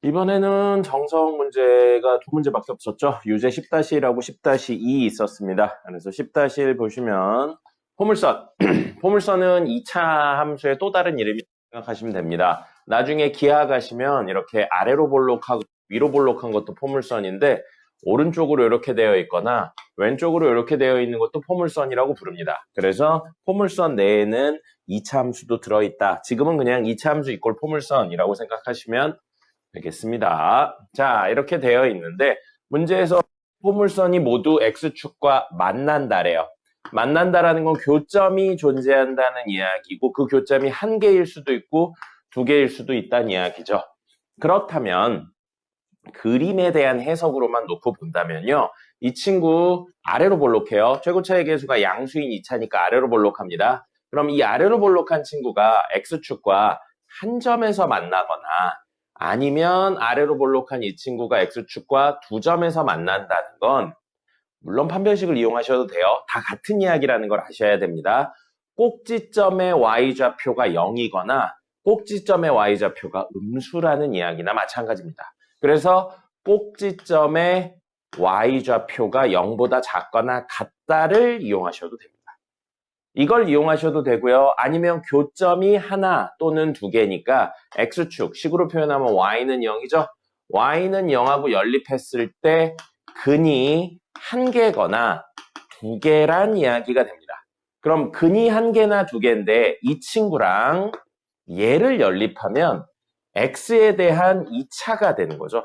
이번에는 정성 문제가 두 문제밖에 없었죠. 유제 10-1하고 10-2 있었습니다. 그래서 10-1 보시면 포물선. 포물선은 2차 함수의 또 다른 이름이라고 생각하시면 됩니다. 나중에 기하 가시면 이렇게 아래로 볼록하고 위로 볼록한 것도 포물선인데 오른쪽으로 이렇게 되어 있거나 왼쪽으로 이렇게 되어 있는 것도 포물선이라고 부릅니다. 그래서 포물선 내에는 2차 함수도 들어있다. 지금은 그냥 2차 함수 이꼴 포물선이라고 생각하시면 되겠습니다. 자, 이렇게 되어 있는데 문제에서 포물선이 모두 X축과 만난다래요. 만난다라는 건 교점이 존재한다는 이야기고 그 교점이 한 개일 수도 있고 두 개일 수도 있다는 이야기죠. 그렇다면 그림에 대한 해석으로만 놓고 본다면요. 이 친구 아래로 볼록해요. 최고차의 계수가 양수인 2차니까 아래로 볼록합니다. 그럼 이 아래로 볼록한 친구가 X축과 한 점에서 만나거나 아니면 아래로 볼록한 이 친구가 X축과 두 점에서 만난다는 건 물론 판별식을 이용하셔도 돼요. 다 같은 이야기라는 걸 아셔야 됩니다. 꼭지점의 Y좌표가 0이거나 꼭지점의 Y좌표가 음수라는 이야기나 마찬가지입니다. 그래서 꼭지점의 Y좌표가 0보다 작거나 같다를 이용하셔도 됩니다. 이걸 이용하셔도 되고요. 아니면 교점이 하나 또는 두 개니까 X축, 식으로 표현하면 Y는 0이죠. Y는 0하고 연립했을 때 근이 한 개거나 두 개란 이야기가 됩니다. 그럼 근이 한 개나 두 개인데 이 친구랑 얘를 연립하면 X에 대한 2차가 되는 거죠.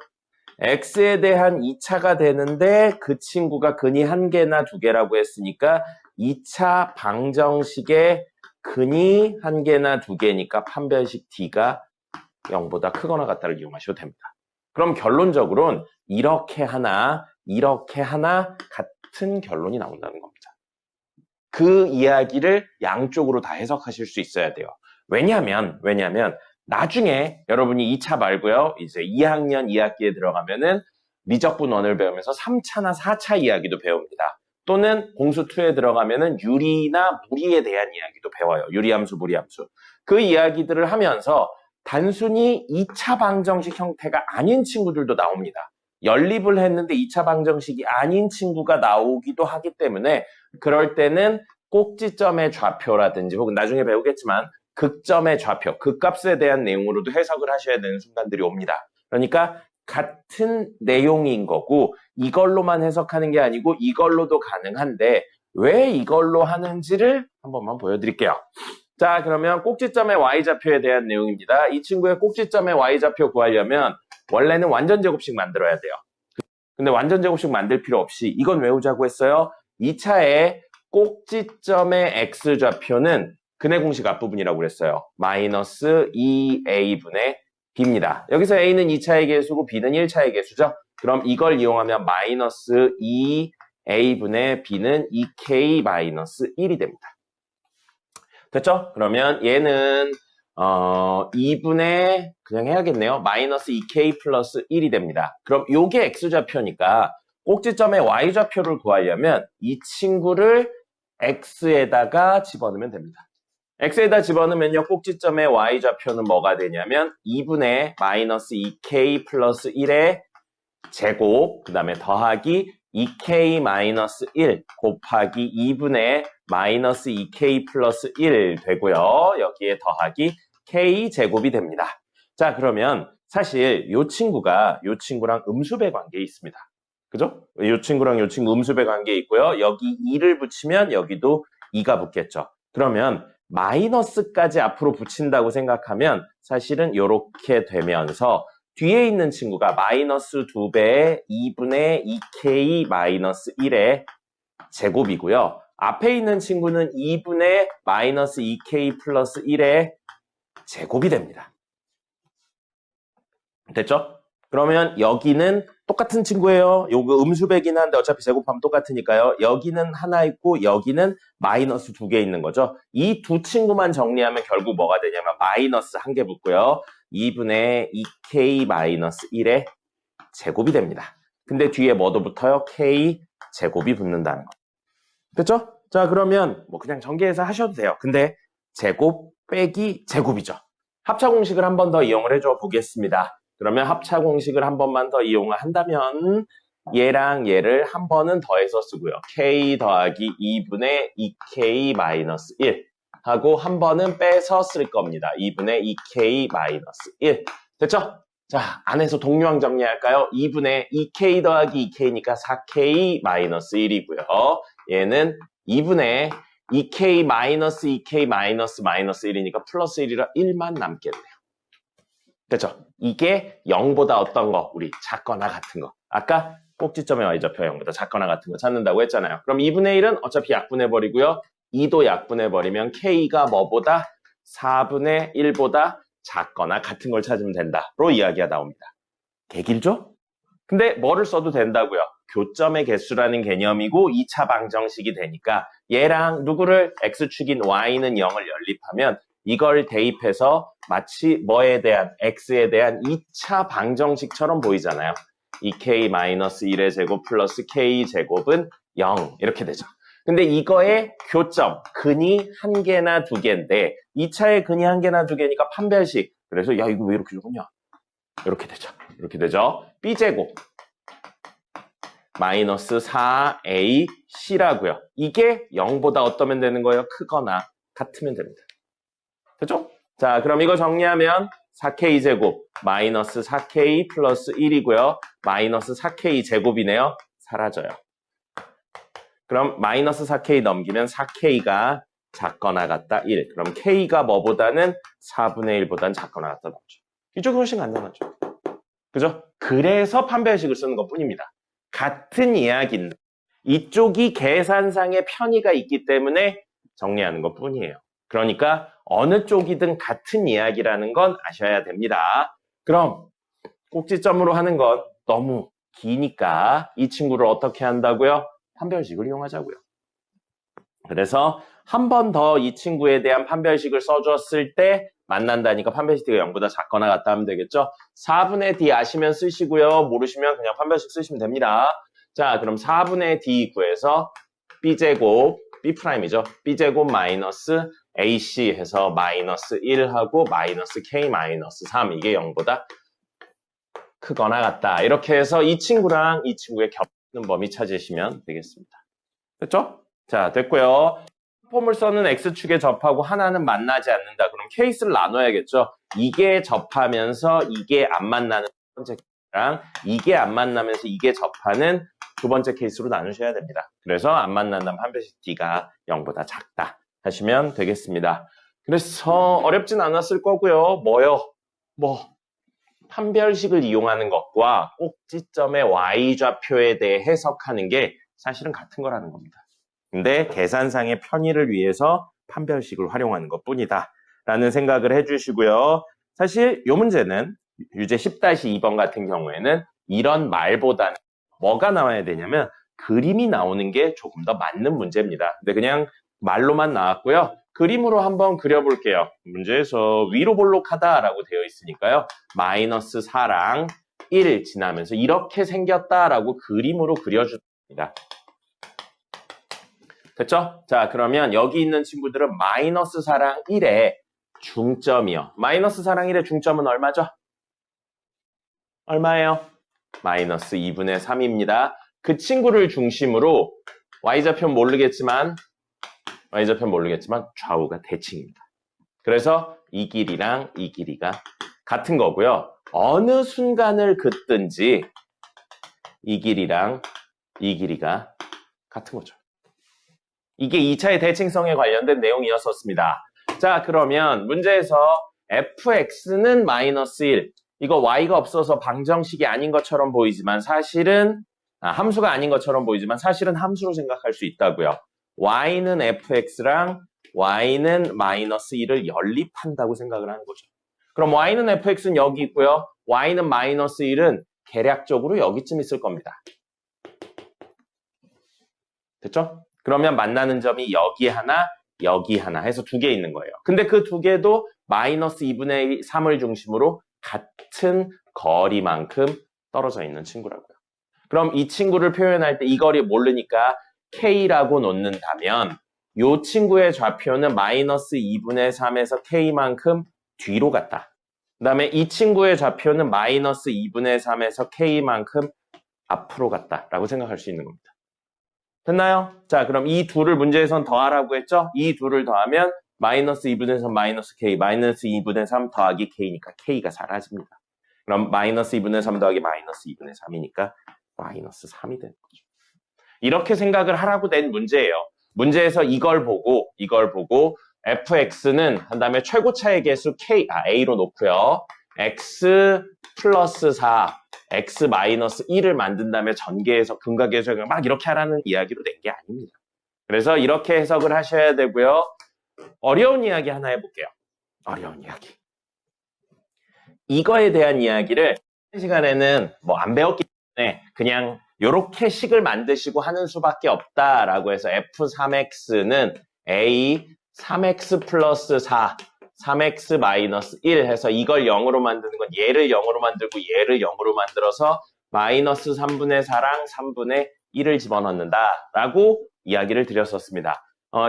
X에 대한 2차가 되는데 그 친구가 근이 한 개나 두 개라고 했으니까 2차 방정식의 근이 한 개나 두 개니까 판별식 D가 0보다 크거나 같다를 이용하셔도 됩니다. 그럼 결론적으로는 이렇게 하나 같은 결론이 나온다는 겁니다. 그 이야기를 양쪽으로 다 해석하실 수 있어야 돼요. 왜냐하면 나중에 여러분이 2차 말고요. 이제 2학년 2학기에 들어가면은 미적분원을 배우면서 3차나 4차 이야기도 배웁니다. 또는 공수2에 들어가면은 유리나 무리에 대한 이야기도 배워요. 유리함수, 무리함수. 그 이야기들을 하면서 단순히 2차 방정식 형태가 아닌 친구들도 나옵니다. 연립을 했는데 2차 방정식이 아닌 친구가 나오기도 하기 때문에 그럴 때는 꼭지점의 좌표라든지 혹은 나중에 배우겠지만 극점의 좌표, 극값에 대한 내용으로도 해석을 하셔야 되는 순간들이 옵니다. 그러니까 같은 내용인 거고 이걸로만 해석하는 게 아니고 이걸로도 가능한데 왜 이걸로 하는지를 한 번만 보여드릴게요. 자, 그러면 꼭지점의 Y좌표에 대한 내용입니다. 이 친구의 꼭지점의 Y좌표 구하려면 원래는 완전제곱식 만들어야 돼요. 근데 완전제곱식 만들 필요 없이 이건 외우자고 했어요. 2차에 꼭지점의 X좌표는 근의 공식 앞부분이라고 그랬어요. 마이너스 2A분의 B입니다. 여기서 A는 2차의 계수고 B는 1차의 계수죠. 그럼 이걸 이용하면 마이너스 2A분의 B는 2K 마이너스 1이 됩니다. 됐죠? 그러면 얘는 2분의 그냥 해야겠네요. 마이너스 2K 플러스 1이 됩니다. 그럼 요게 X좌표니까 꼭지점의 Y좌표를 구하려면 이 친구를 X에다가 집어넣으면 됩니다. X에다 집어넣으면요. 꼭지점의 Y좌표는 뭐가 되냐면 2분의 마이너스 2K 플러스 1의 제곱 그 다음에 더하기 2K 마이너스 1 곱하기 2분의 마이너스 2K 플러스 1 되고요. 여기에 더하기 K 제곱이 됩니다. 자, 그러면 사실 요 친구랑 음수배 관계에 있습니다. 그죠? 요 친구랑 요 친구 음수배 관계에 있고요. 여기 2를 붙이면 여기도 2가 붙겠죠. 그러면 마이너스까지 앞으로 붙인다고 생각하면 사실은 이렇게 되면서 뒤에 있는 친구가 마이너스 2배의 2분의 2K 마이너스 1의 제곱이고요. 앞에 있는 친구는 2분의 마이너스 2K 플러스 1의 제곱이 됩니다. 됐죠? 그러면 여기는 똑같은 친구예요. 요거 음수배긴 한데 어차피 제곱하면 똑같으니까요. 여기는 하나 있고 여기는 마이너스 2개 있는 거죠. 이 두 친구만 정리하면 결국 뭐가 되냐면 마이너스 1개 붙고요. 2분의 2K 마이너스 1의 제곱이 됩니다. 근데 뒤에 뭐도 붙어요? K 제곱이 붙는다는 거. 됐죠? 자, 그러면 뭐 그냥 전개해서 하셔도 돼요. 근데 제곱 빼기 제곱이죠. 합차 공식을 한 번 더 이용을 해줘 보겠습니다. 그러면 합차 공식을 한 번만 더 이용한다면 얘랑 얘를 한 번은 더해서 쓰고요. k 더하기 2분의 2k 마이너스 1 하고 한 번은 빼서 쓸 겁니다. 2분의 2k 마이너스 1 됐죠? 자, 안에서 동류항 정리할까요? 2분의 2k 더하기 2k니까 4k 마이너스 1이고요. 얘는 2분의 2k 마이너스 2k 마이너스 마이너스 1이니까 플러스 1이라 1만 남겠네요. 됐죠? 이게 0보다 어떤 거? 우리 작거나 같은 거. 아까 꼭지점의 y좌표 0보다 작거나 같은 거 찾는다고 했잖아요. 그럼 2분의 1은 어차피 약분해버리고요. 2도 약분해버리면 k가 뭐보다? 4분의 1보다 작거나 같은 걸 찾으면 된다로 이야기가 나옵니다. 개길죠? 근데 뭐를 써도 된다고요? 교점의 개수라는 개념이고 2차 방정식이 되니까 얘랑 누구를 x축인 y는 0을 연립하면 이걸 대입해서 마치 뭐에 대한 x에 대한 2차 방정식처럼 보이잖아요. 2k-1의 제곱 플러스 k제곱은 0 이렇게 되죠. 근데 이거의 교점, 근이 한 개나 두 개인데 2차의 근이 한 개나 두 개니까 판별식. 그래서 야 이거 왜 이렇게 적었냐? 이렇게 되죠. 이렇게 되죠. b제곱 마이너스 4ac라고요. 이게 0보다 어떠면 되는 거예요? 크거나 같으면 됩니다. 됐죠? 자, 그럼 이거 정리하면 4k제곱 마이너스 4k 플러스 1이고요. 마이너스 4k 제곱이네요. 사라져요. 그럼 마이너스 4k 넘기면 4k가 작거나 같다 1. 그럼 k가 뭐보다는 4분의 1보다는 작거나 같다 나오죠. 이쪽이 훨씬 간단하죠. 그죠? 그래서 판별식을 쓰는 것 뿐입니다. 같은 이야기인데 이쪽이 계산상의 편의가 있기 때문에 정리하는 것 뿐이에요. 그러니까 어느 쪽이든 같은 이야기라는 건 아셔야 됩니다. 그럼 꼭지점으로 하는 건 너무 기니까 이 친구를 어떻게 한다고요? 판별식을 이용하자고요. 그래서 한 번 더 이 친구에 대한 판별식을 써줬을 때 만난다니까 판별식 D가 0보다 작거나 같다 하면 되겠죠? 4분의 D 아시면 쓰시고요. 모르시면 그냥 판별식 쓰시면 됩니다. 자, 그럼 4분의 D 구해서 B제곱, B'이죠. B제곱 마이너스 AC 해서 마이너스 1하고 마이너스 K 마이너스 3 이게 0보다 크거나 같다. 이렇게 해서 이 친구랑 이 친구의 겹치는 범위 찾으시면 되겠습니다. 됐죠? 자, 됐고요. 포물선은 X축에 접하고 하나는 만나지 않는다. 그럼 케이스를 나눠야겠죠? 이게 접하면서 이게 안 만나는 첫 번째 케이스랑 이게 안 만나면서 이게 접하는 두 번째 케이스로 나누셔야 됩니다. 그래서 안 만난다면 판별식 D가 0보다 작다 하시면 되겠습니다. 그래서 어렵진 않았을 거고요. 판별식을 이용하는 것과 꼭지점의 y좌표에 대해 해석하는 게 사실은 같은 거라는 겁니다. 근데 계산상의 편의를 위해서 판별식을 활용하는 것뿐이다 라는 생각을 해주시고요. 사실 이 문제는 유제 10-2번 같은 경우에는 이런 말보다는 뭐가 나와야 되냐면 그림이 나오는 게 조금 더 맞는 문제입니다. 근데 그냥 말로만 나왔고요. 그림으로 한번 그려볼게요. 문제에서 위로 볼록하다라고 되어 있으니까요. 마이너스 4랑 1 지나면서 이렇게 생겼다라고 그림으로 그려줍니다. 됐죠? 자, 그러면 여기 있는 친구들은 마이너스 4랑 1의 중점이요. 마이너스 4랑 1의 중점은 얼마죠? 얼마예요? 마이너스 2분의 3입니다. 그 친구를 중심으로 y좌표는 모르겠지만 좌우가 대칭입니다. 그래서 이 길이랑 이 길이가 같은 거고요. 어느 순간을 긋든지 이 길이랑 이 길이가 같은 거죠. 이게 2차의 대칭성에 관련된 내용이었었습니다. 자, 그러면 문제에서 fx는 마이너스 1. 이거 y가 없어서 방정식이 아닌 것처럼 보이지만 사실은 함수가 아닌 것처럼 보이지만 사실은 함수로 생각할 수 있다고요. y는 fx랑 y는 마이너스 1을 연립한다고 생각을 하는 거죠. 그럼 y는 fx는 여기 있고요. y는 마이너스 1은 계략적으로 여기쯤 있을 겁니다. 됐죠? 그러면 만나는 점이 여기 하나 해서 두 개 있는 거예요. 근데 그 두 개도 마이너스 2분의 3을 중심으로 같은 거리만큼 떨어져 있는 친구라고요. 그럼 이 친구를 표현할 때 이 거리 모르니까 K라고 놓는다면 이 친구의 좌표는 마이너스 2분의 3에서 K만큼 뒤로 갔다. 그 다음에 이 친구의 좌표는 마이너스 2분의 3에서 K만큼 앞으로 갔다라고 생각할 수 있는 겁니다. 됐나요? 자, 그럼 이 둘을 문제에선 더하라고 했죠? 이 둘을 더하면 마이너스 2분의 3 마이너스 K, 마이너스 2분의 3 더하기 K니까 K가 사라집니다. 그럼 마이너스 2분의 3 더하기 마이너스 2분의 3이니까 마이너스 3이 되는 거죠. 이렇게 생각을 하라고 낸 문제예요. 문제에서 이걸 보고 fx는 한 다음에 최고차의 개수 A로 놓고요. x 플러스 4, x 마이너스 1을 만든 다음에 전개해서 근각계수를 막 이렇게 하라는 이야기로 낸 게 아닙니다. 그래서 이렇게 해석을 하셔야 되고요. 어려운 이야기 하나 해볼게요. 어려운 이야기. 이거에 대한 이야기를 이 시간에는 뭐 안 배웠기 때문에 그냥 이렇게 식을 만드시고 하는 수밖에 없다라고 해서 f3x는 a 3x 플러스 4 3x 마이너스 1 해서 이걸 0으로 만드는 건 얘를 0으로 만들고 얘를 0으로 만들어서 마이너스 3분의 4랑 3분의 1을 집어넣는다 라고 이야기를 드렸었습니다.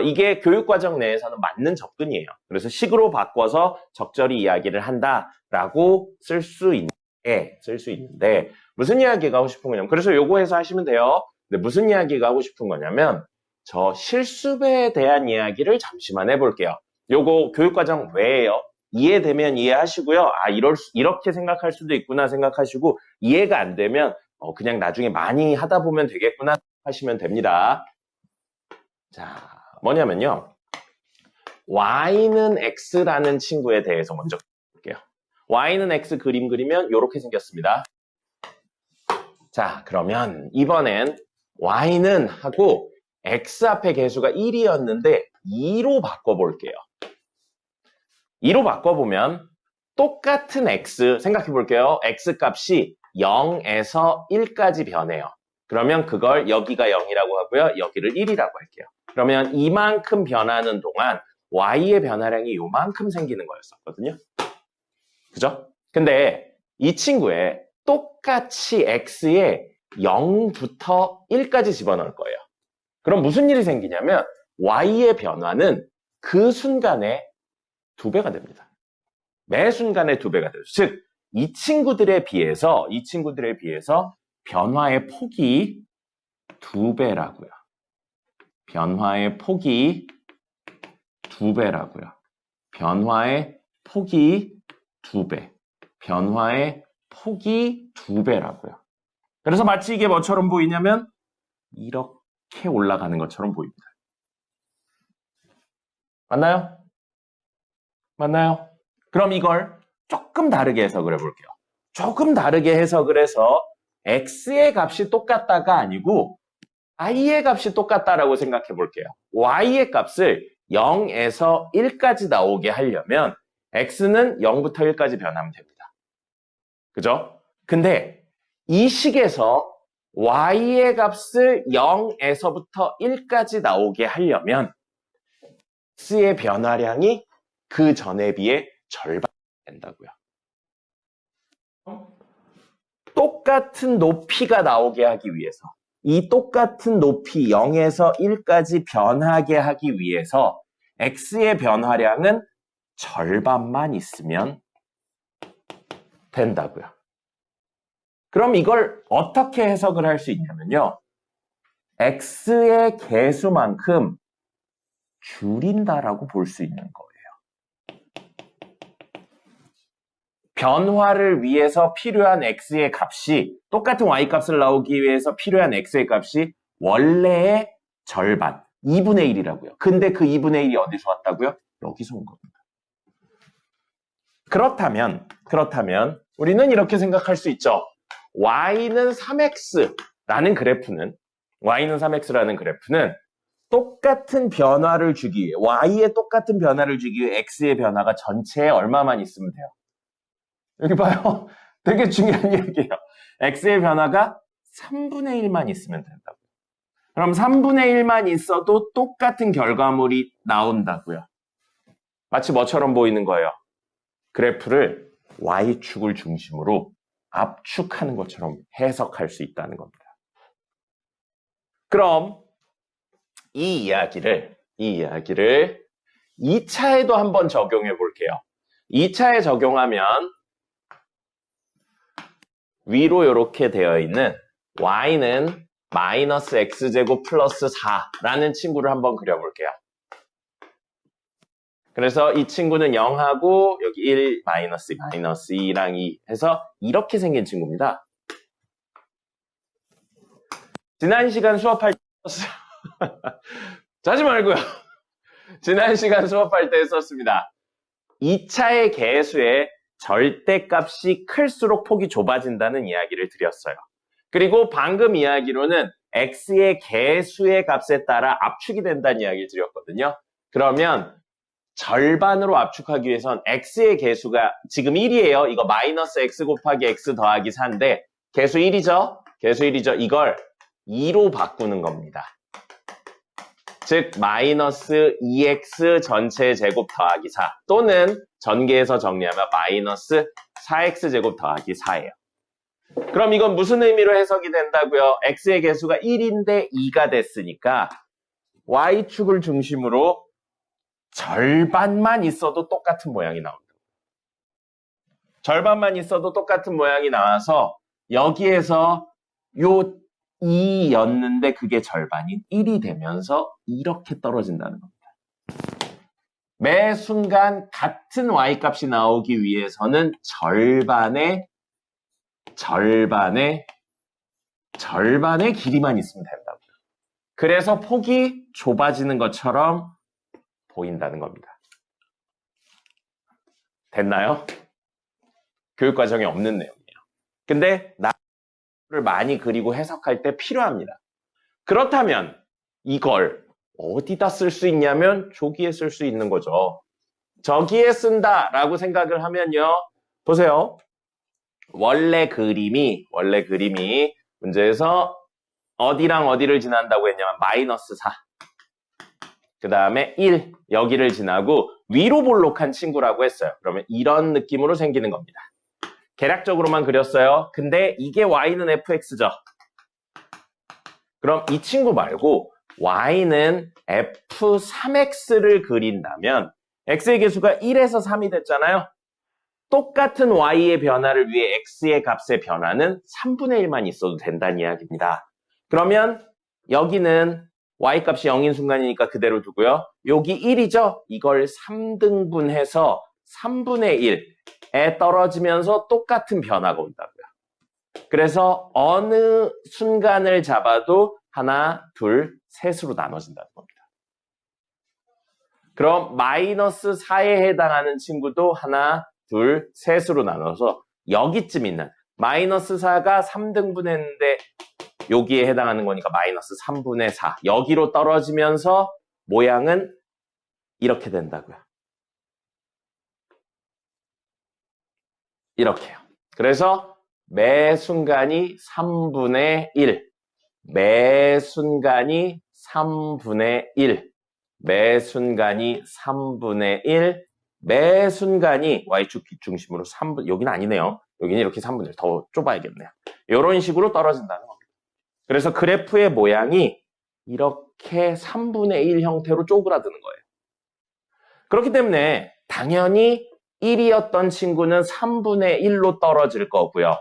이게 교육과정 내에서는 맞는 접근이에요. 그래서 식으로 바꿔서 적절히 이야기를 한다라고 쓸 수 있는데 무슨 이야기가 하고 싶은 거냐면 그래서 요거 해서 하시면 돼요. 근데 무슨 이야기가 하고 싶은 거냐면 저 실수배에 대한 이야기를 잠시만 해볼게요. 요거 교육과정 외에요. 이해되면 이해하시고요. 이렇게 생각할 수도 있구나 생각하시고 이해가 안 되면 그냥 나중에 많이 하다 보면 되겠구나 하시면 됩니다. 자, 뭐냐면요. y는 x라는 친구에 대해서 먼저 볼게요. y는 x 그림 그리면 이렇게 생겼습니다. 자, 그러면 이번엔 y는 하고 x 앞에 개수가 1이었는데 2로 바꿔볼게요. 2로 바꿔보면 똑같은 x 생각해 볼게요. x 값이 0에서 1까지 변해요. 그러면 그걸 여기가 0이라고 하고요. 여기를 1이라고 할게요. 그러면 이만큼 변하는 동안 y의 변화량이 요만큼 생기는 거였었거든요. 그죠? 근데 이 친구에 똑같이 x에 0부터 1까지 집어넣을 거예요. 그럼 무슨 일이 생기냐면 y의 변화는 그 순간에 2배가 됩니다. 매 순간에 2배가 돼요. 즉, 이 친구들에 비해서 변화의 폭이 2배라고요. 변화의 폭이 2배라고요. 변화의 폭이 2배. 변화의 폭이 2배라고요. 그래서 마치 이게 뭐처럼 보이냐면 이렇게 올라가는 것처럼 보입니다. 맞나요? 맞나요? 그럼 이걸 조금 다르게 해석을 해볼게요. 조금 다르게 해석을 해서 x의 값이 똑같다가 아니고 y의 값이 똑같다라고 생각해 볼게요. y의 값을 0에서 1까지 나오게 하려면 x는 0부터 1까지 변하면 됩니다. 그죠? 근데 이 식에서 y의 값을 0에서부터 1까지 나오게 하려면 x의 변화량이 그 전에 비해 절반이 된다고요. 똑같은 높이가 나오게 하기 위해서 이 똑같은 높이 0에서 1까지 변하게 하기 위해서 x의 변화량은 절반만 있으면 된다고요. 그럼 이걸 어떻게 해석을 할 수 있냐면요. x의 개수만큼 줄인다라고 볼 수 있는 거예요. 변화를 위해서 필요한 x의 값이 똑같은 y 값을 나오기 위해서 필요한 x의 값이 원래의 절반, 2분의 1이라고요. 근데 그 2분의 1이 어디서 왔다고요? 여기서 온 겁니다. 그렇다면 우리는 이렇게 생각할 수 있죠. y는 3x라는 그래프는 똑같은 변화를 주기 위해 y에 똑같은 변화를 주기 위해 x의 변화가 전체에 얼마만 있으면 돼요? 여기 봐요. 되게 중요한 얘기예요. x의 변화가 3분의 1만 있으면 된다고요. 그럼 3분의 1만 있어도 똑같은 결과물이 나온다고요. 마치 뭐처럼 보이는 거예요? 그래프를 y축을 중심으로 압축하는 것처럼 해석할 수 있다는 겁니다. 그럼 이 이야기를 2차에도 한번 적용해 볼게요. 2차에 적용하면 위로 이렇게 되어 있는 y는 마이너스 x제곱 플러스 4라는 친구를 한번 그려볼게요. 그래서 이 친구는 0하고 여기 1, 마이너스 2랑 2 해서 이렇게 생긴 친구입니다. 지난 시간 수업할 때 썼어요. 자지 말고요. 지난 시간 수업할 때 썼습니다. 2차의 개수의 절대값이 클수록 폭이 좁아진다는 이야기를 드렸어요. 그리고 방금 이야기로는 x의 개수의 값에 따라 압축이 된다는 이야기를 드렸거든요. 그러면 절반으로 압축하기 위해선 x의 개수가 지금 1이에요. 이거 마이너스 x 곱하기 x 더하기 4인데 개수 1이죠? 개수 1이죠? 이걸 2로 바꾸는 겁니다. 즉 마이너스 2x 전체 제곱 더하기 4 또는 전개해서 정리하면 마이너스 4x 제곱 더하기 4예요. 그럼 이건 무슨 의미로 해석이 된다고요? x의 개수가 1인데 2가 됐으니까 y축을 중심으로 절반만 있어도 똑같은 모양이 나온다. 절반만 있어도 똑같은 모양이 나와서 여기에서 요 2였는데 그게 절반인 1이 되면서 이렇게 떨어진다는 겁니다. 매 순간 같은 y값이 나오기 위해서는 절반의 길이만 있으면 된다고요. 그래서 폭이 좁아지는 것처럼 보인다는 겁니다. 됐나요? 교육과정에 없는 내용이에요. 근데 나를 많이 그리고 해석할 때 필요합니다. 그렇다면 이걸 어디다 쓸 수 있냐면 저기에 쓸 수 있는 거죠. 저기에 쓴다라고 생각을 하면요. 보세요. 원래 그림이 문제에서 어디랑 어디를 지난다고 했냐면 마이너스 4. 그 다음에 1, 여기를 지나고 위로 볼록한 친구라고 했어요. 그러면 이런 느낌으로 생기는 겁니다. 계략적으로만 그렸어요. 근데 이게 y는 fx죠. 그럼 이 친구 말고 y는 f3x를 그린다면 x의 개수가 1에서 3이 됐잖아요. 똑같은 y의 변화를 위해 x의 값의 변화는 3분의 1만 있어도 된다는 이야기입니다. 그러면 여기는 y값이 0인 순간이니까 그대로 두고요. 여기 1이죠? 이걸 3등분해서 3분의 1에 떨어지면서 똑같은 변화가 온다고요. 그래서 어느 순간을 잡아도 하나, 둘, 셋으로 나눠진다는 겁니다. 그럼 마이너스 4에 해당하는 친구도 하나, 둘, 셋으로 나눠서 여기쯤 있는 마이너스 4가 3등분 했는데 여기에 해당하는 거니까 마이너스 3분의 4. 여기로 떨어지면서 모양은 이렇게 된다고요. 이렇게요. 그래서 매 순간이 3분의 1. 매 순간이 3분의 1. 매 순간이 3분의 1. 매 순간이 y축 중심으로 3분, 여기는 아니네요. 여기는 이렇게 3분의 1. 더 좁아야겠네요. 이런 식으로 떨어진다는 겁니다. 그래서 그래프의 모양이 이렇게 3분의 1 형태로 쪼그라드는 거예요. 그렇기 때문에 당연히 1이었던 친구는 3분의 1로 떨어질 거고요.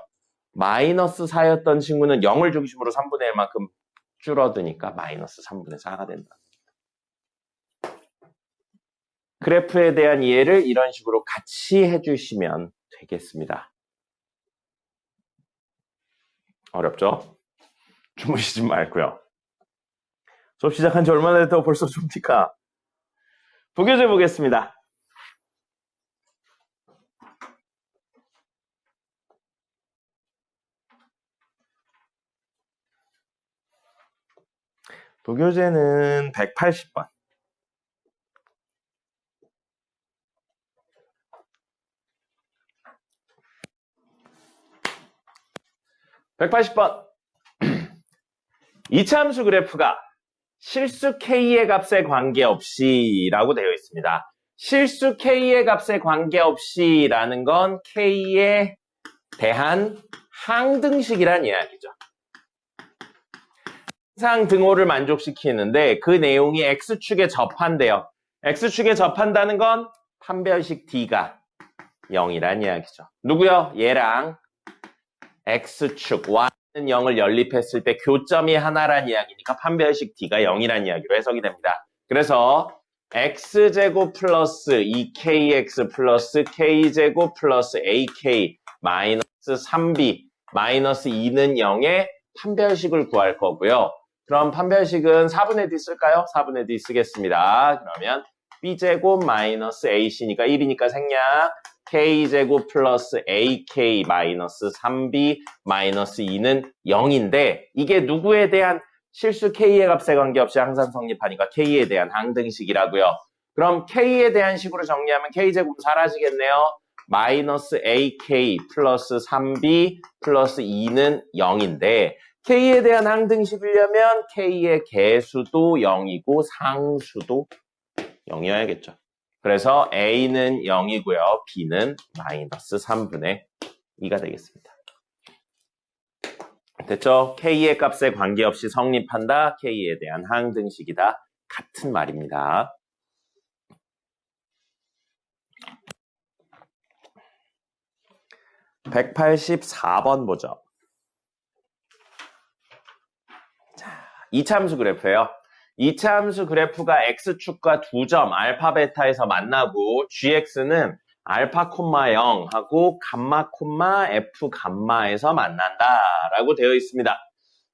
마이너스 4였던 친구는 0을 중심으로 3분의 1만큼 줄어드니까 마이너스 3분의 4가 된다. 그래프에 대한 이해를 이런 식으로 같이 해주시면 되겠습니다. 어렵죠? 주무시지 말고요. 수업 시작한 지 얼마나 됐다고 벌써 줍니까? 부교재 보겠습니다. 부교재는 180번. 이차함수 그래프가 실수 k의 값에 관계없이 라고 되어 있습니다. 실수 k의 값에 관계없이 라는 건 k에 대한 항등식이란 이야기죠. 항상 등호를 만족시키는데 그 내용이 x축에 접한대요. x축에 접한다는 건 판별식 d가 0이란 이야기죠. 누구요? 얘랑 X축 Y는 0을 연립했을 때 교점이 하나란 이야기니까 판별식 D가 0이란 이야기로 해석이 됩니다. 그래서 X제곱 플러스 2KX 플러스 K제곱 플러스 AK 마이너스 3B 마이너스 2는 0의 판별식을 구할 거고요. 그럼 판별식은 4분의 D 쓸까요? 4분의 D 쓰겠습니다. 그러면 B제곱 마이너스 AC니까 1이니까 생략 K제곱 플러스 AK 마이너스 3B 마이너스 2는 0인데 이게 누구에 대한 실수 K의 값에 관계없이 항상 성립하니까 K에 대한 항등식이라고요. 그럼 K에 대한 식으로 정리하면 K제곱 사라지겠네요. 마이너스 AK 플러스 3B 플러스 2는 0인데 K에 대한 항등식이려면 K의 개수도 0이고 상수도 0이어야겠죠. 그래서 A는 0이고요. B는 마이너스 3분의 2가 되겠습니다. 됐죠? K의 값에 관계없이 성립한다. K에 대한 항등식이다. 같은 말입니다. (184번) 보죠. 자, 2차 함수 그래프예요. 2차 함수 그래프가 X축과 두 점 알파 베타에서 만나고 GX는 알파 콤마 0 하고 감마 콤마 F 감마에서 만난다 라고 되어 있습니다.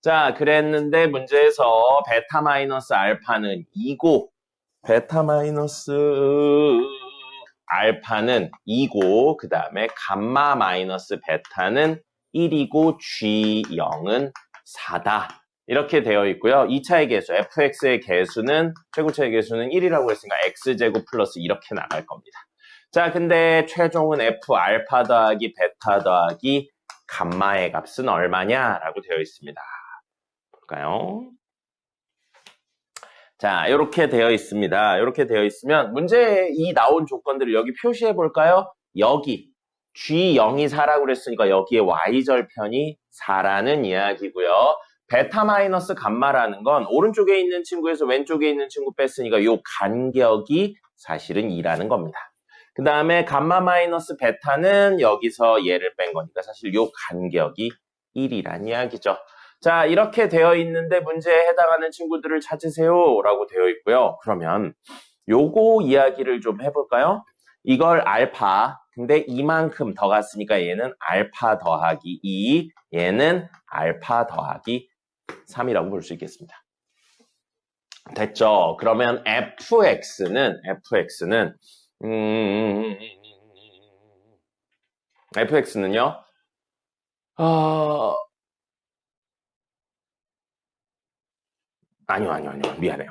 자, 그랬는데 문제에서 베타 마이너스 알파는 2고 베타 마이너스 알파는 2고 그 다음에 감마 마이너스 베타는 1이고 G0은 4다. 이렇게 되어 있고요. 2차의 개수, fx의 개수는, 최고차의 개수는 1이라고 했으니까 x제곱 플러스 이렇게 나갈 겁니다. 자, 근데 최종은 f 알파 더하기 베타 더하기 감마의 값은 얼마냐라고 되어 있습니다. 볼까요? 자, 이렇게 되어 있습니다. 이렇게 되어 있으면 문제에 이 나온 조건들을 여기 표시해 볼까요? 여기 G0이 4라고 그랬으니까 여기에 Y절편이 4라는 이야기고요. 베타 마이너스 감마라는 건 오른쪽에 있는 친구에서 왼쪽에 있는 친구 뺐으니까 이 간격이 사실은 2라는 겁니다. 그 다음에 감마 마이너스 베타는 여기서 얘를 뺀 거니까 사실 이 간격이 1이란 이야기죠. 자, 이렇게 되어 있는데 문제에 해당하는 친구들을 찾으세요 라고 되어 있고요. 그러면 요거 이야기를 좀 해볼까요? 이걸 알파, 근데 이만큼 더 갔으니까 얘는 알파 더하기 2, 얘는 알파 더하기 3이라고 볼 수 있겠습니다. 됐죠? 그러면 fx는 fx는요? 아니요. 미안해요.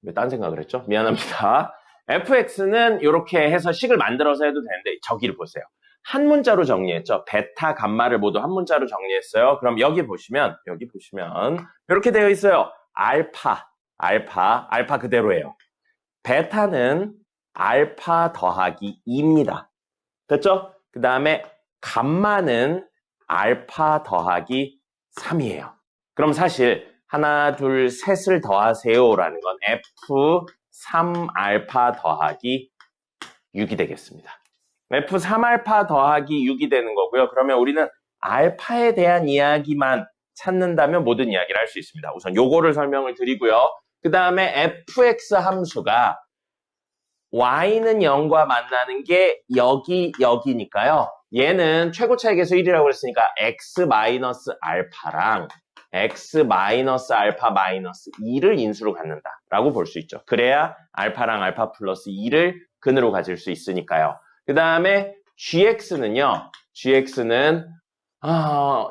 왜 딴 생각을 했죠? 미안합니다. fx는 이렇게 해서 식을 만들어서 해도 되는데 저기를 보세요. 한 문자로 정리했죠. 베타, 감마를 모두 한 문자로 정리했어요. 그럼 여기 보시면 이렇게 되어 있어요. 알파 그대로예요. 베타는 알파 더하기 2입니다. 됐죠? 그 다음에 감마는 알파 더하기 3이에요. 그럼 사실 하나, 둘, 셋을 더하세요라는 건 F3알파 더하기 6이 되겠습니다. F3알파 더하기 6이 되는 거고요. 그러면 우리는 알파에 대한 이야기만 찾는다면 모든 이야기를 할 수 있습니다. 우선 요거를 설명을 드리고요. 그 다음에 fx 함수가 y는 0과 만나는 게 여기니까요. 얘는 최고차의 개수 1이라고 했으니까 x-알파랑 x-알파-2를 인수로 갖는다라고 볼 수 있죠. 그래야 알파랑 알파 플러스 2를 근으로 가질 수 있으니까요. 그 다음에 gx는요. gx는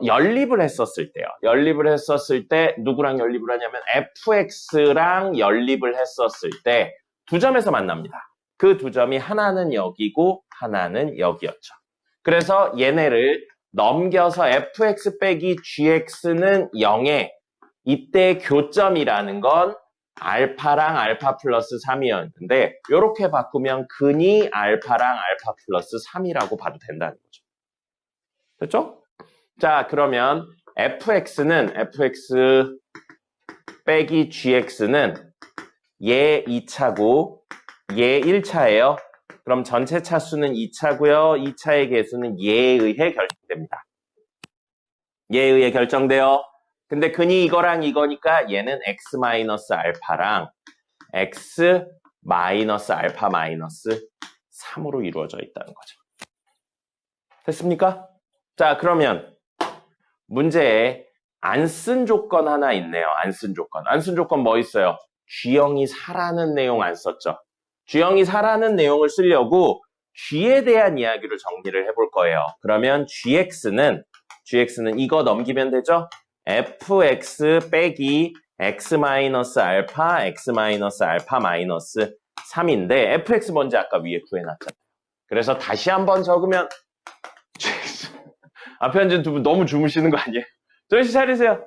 연립을 했었을 때요. 연립을 했었을 때 누구랑 연립을 하냐면 fx랑 연립을 했었을 때 두 점에서 만납니다. 그 두 점이 하나는 여기고 하나는 여기였죠. 그래서 얘네를 넘겨서 fx 빼기 gx는 0에 이때 교점이라는 건 알파랑 알파 플러스 3이었는데 이렇게 바꾸면 근이 알파랑 알파 플러스 3이라고 봐도 된다는 거죠. 됐죠? 자, 그러면 fx 빼기 gx는 얘 2차고 얘 1차예요. 그럼 전체 차수는 2차고요. 2차의 개수는 얘에 의해 결정됩니다. 얘에 의해 결정돼요. 근데 근이 이거랑 이거니까 얘는 x 마이너스 알파랑 x 마이너스 알파 마이너스 3으로 이루어져 있다는 거죠. 됐습니까? 자, 그러면 문제에 안 쓴 조건 하나 있네요. 안 쓴 조건. 안 쓴 조건 뭐 있어요? G형이 4라는 내용 안 썼죠. G형이 4라는 내용을 쓰려고 G에 대한 이야기를 정리를 해볼 거예요. 그러면 GX는 이거 넘기면 되죠? fx 빼기 x 마이너스 알파, x 마이너스 알파 마이너스 3인데 fx 뭔지 아까 위에 구해놨잖아요. 그래서 다시 한번 적으면 앞에 앉은 두 분 너무 주무시는 거 아니에요? 정신 차리세요.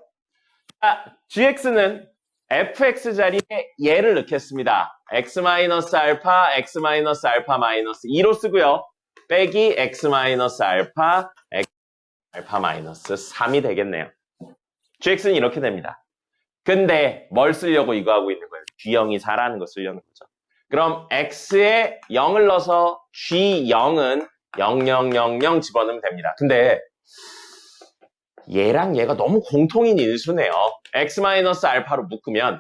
gx는 fx 자리에 얘를 넣겠습니다. x 마이너스 알파, x 마이너스 알파 마이너스 2로 쓰고요. 빼기 x 마이너스 알파, x 알파 마이너스 3이 되겠네요. gx는 이렇게 됩니다. 근데 뭘 쓰려고 이거 하고 있는 거예요? G형이 4라는 거 쓰려는 거죠. 그럼 x에 0을 넣어서 G0은 0000 집어넣으면 됩니다. 근데 얘랑 얘가 너무 공통인 인수네요. x 마이너스 알파로 묶으면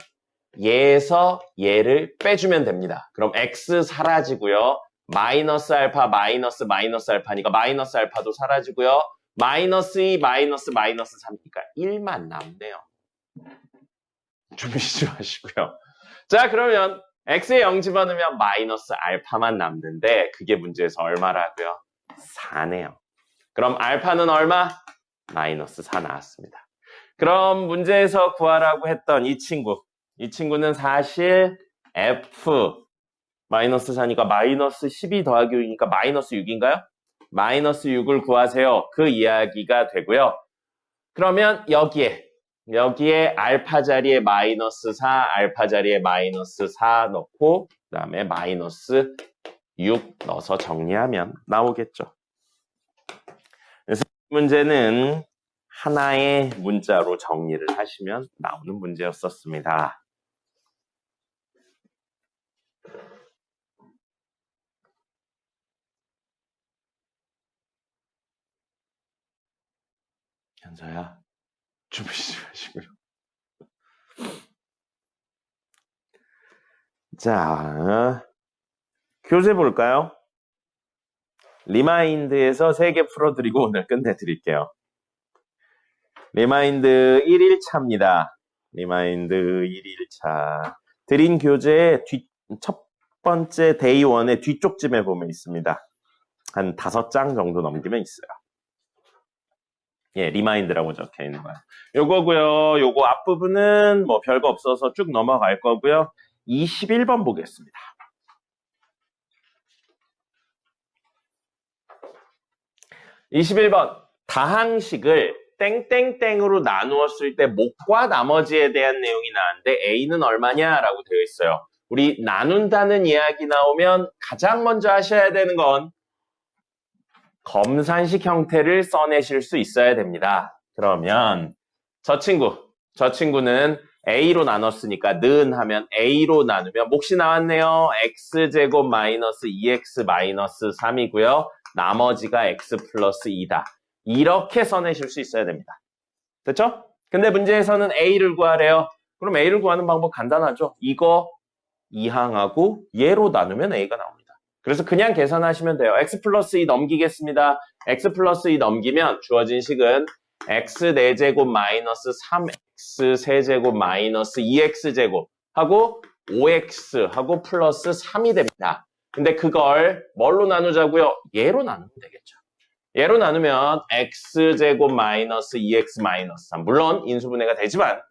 얘에서 얘를 빼주면 됩니다. 그럼 x 사라지고요. 마이너스 알파 마이너스 알파니까 마이너스 알파도 사라지고요. 마이너스 2 마이너스 3이니까 1만 남네요. 주무시지 마시고요. 자, 그러면 x에 0 집어넣으면 마이너스 알파만 남는데 그게 문제에서 얼마라고요? 4네요. 그럼 알파는 얼마? 마이너스 4 나왔습니다. 그럼 문제에서 구하라고 했던 이 친구는 사실 f 마이너스 4니까 마이너스 12 더하기 6이니까 마이너스 6인가요? 마이너스 6을 구하세요. 그 이야기가 되고요. 그러면 여기에 알파 자리에 마이너스 4, 알파 자리에 마이너스 4 넣고 그 다음에 마이너스 6 넣어서 정리하면 나오겠죠. 그래서 문제는 하나의 문자로 정리를 하시면 나오는 문제였었습니다. 현서야, 주무시지 마시고요. 자, 교재 볼까요? 리마인드에서 3개 풀어드리고 오늘 끝내드릴게요. 리마인드 1일차입니다. 리마인드 1일차. 드린 교재의 첫 번째 데이 1의 뒤쪽쯤에 보면 있습니다. 한 5장 정도 넘기면 있어요. 예, 리마인드라고 적혀 있는 거예요. 요거고요. 요거 앞부분은 뭐 별거 없어서 쭉 넘어갈 거고요. 21번 보겠습니다. (21번) 다항식을 땡땡땡으로 나누었을 때 목과 나머지에 대한 내용이 나왔는데 A는 얼마냐라고 되어 있어요. 우리 나눈다는 이야기 나오면 가장 먼저 하셔야 되는 건 검산식 형태를 써내실 수 있어야 됩니다. 그러면 저 친구는 A로 나눴으니까 는 하면 A로 나누면 몫이 나왔네요. X제곱 마이너스 2X 마이너스 3이고요. 나머지가 X 플러스 2다. 이렇게 써내실 수 있어야 됩니다. 됐죠? 근데 문제에서는 A를 구하래요. 그럼 A를 구하는 방법 간단하죠? 이거 2항하고 얘로 나누면 A가 나옵니다. 그래서 그냥 계산하시면 돼요. X 플러스 2 넘기겠습니다. X 플러스 2 넘기면 주어진 식은 X 4제곱 마이너스 3X 세제곱 마이너스 2X제곱 하고 5X 하고 플러스 3이 됩니다. 근데 그걸 뭘로 나누자고요? 얘로 나누면 되겠죠. 얘로 나누면 X제곱 마이너스 2X 마이너스 3. 물론 인수분해가 되지만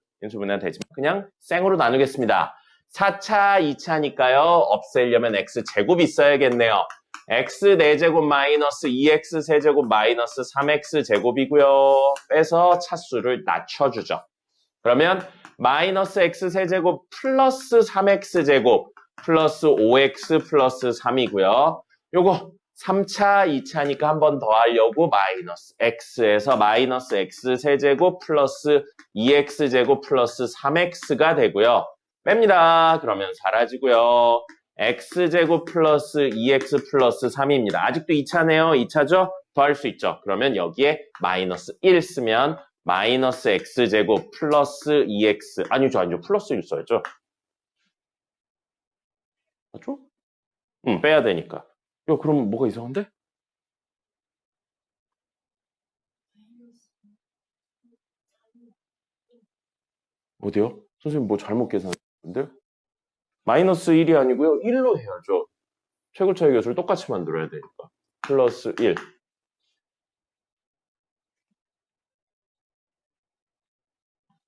그냥 생으로 나누겠습니다. 4차, 2차니까요. 없애려면 X제곱이 있어야겠네요. X 4제곱 마이너스 2X 세제곱 마이너스 3X 제곱이고요. 빼서 차수를 낮춰주죠. 그러면 마이너스 X 세제곱 플러스 3X 제곱 플러스 5X 플러스 3이고요. 요거 3차, 2차니까 한 번 더 하려고 마이너스 X에서 마이너스 X 세제곱 플러스 2X 제곱 플러스 3X가 되고요. 뺍니다. 그러면 사라지고요. X제곱 플러스 2X 플러스 3입니다. 아직도 2차네요. 2차죠? 더 할 수 있죠. 그러면 여기에 마이너스 1 쓰면 마이너스 x제곱 플러스 2x. 아니죠. 플러스 1 써야죠. 맞죠? 빼야 되니까. 야, 그럼 뭐가 이상한데? 어디요? 선생님 뭐 잘못 계산했는데? 마이너스 1이 아니고요. 1로 해야죠. 최고차의 교수를 똑같이 만들어야 되니까. 플러스 1.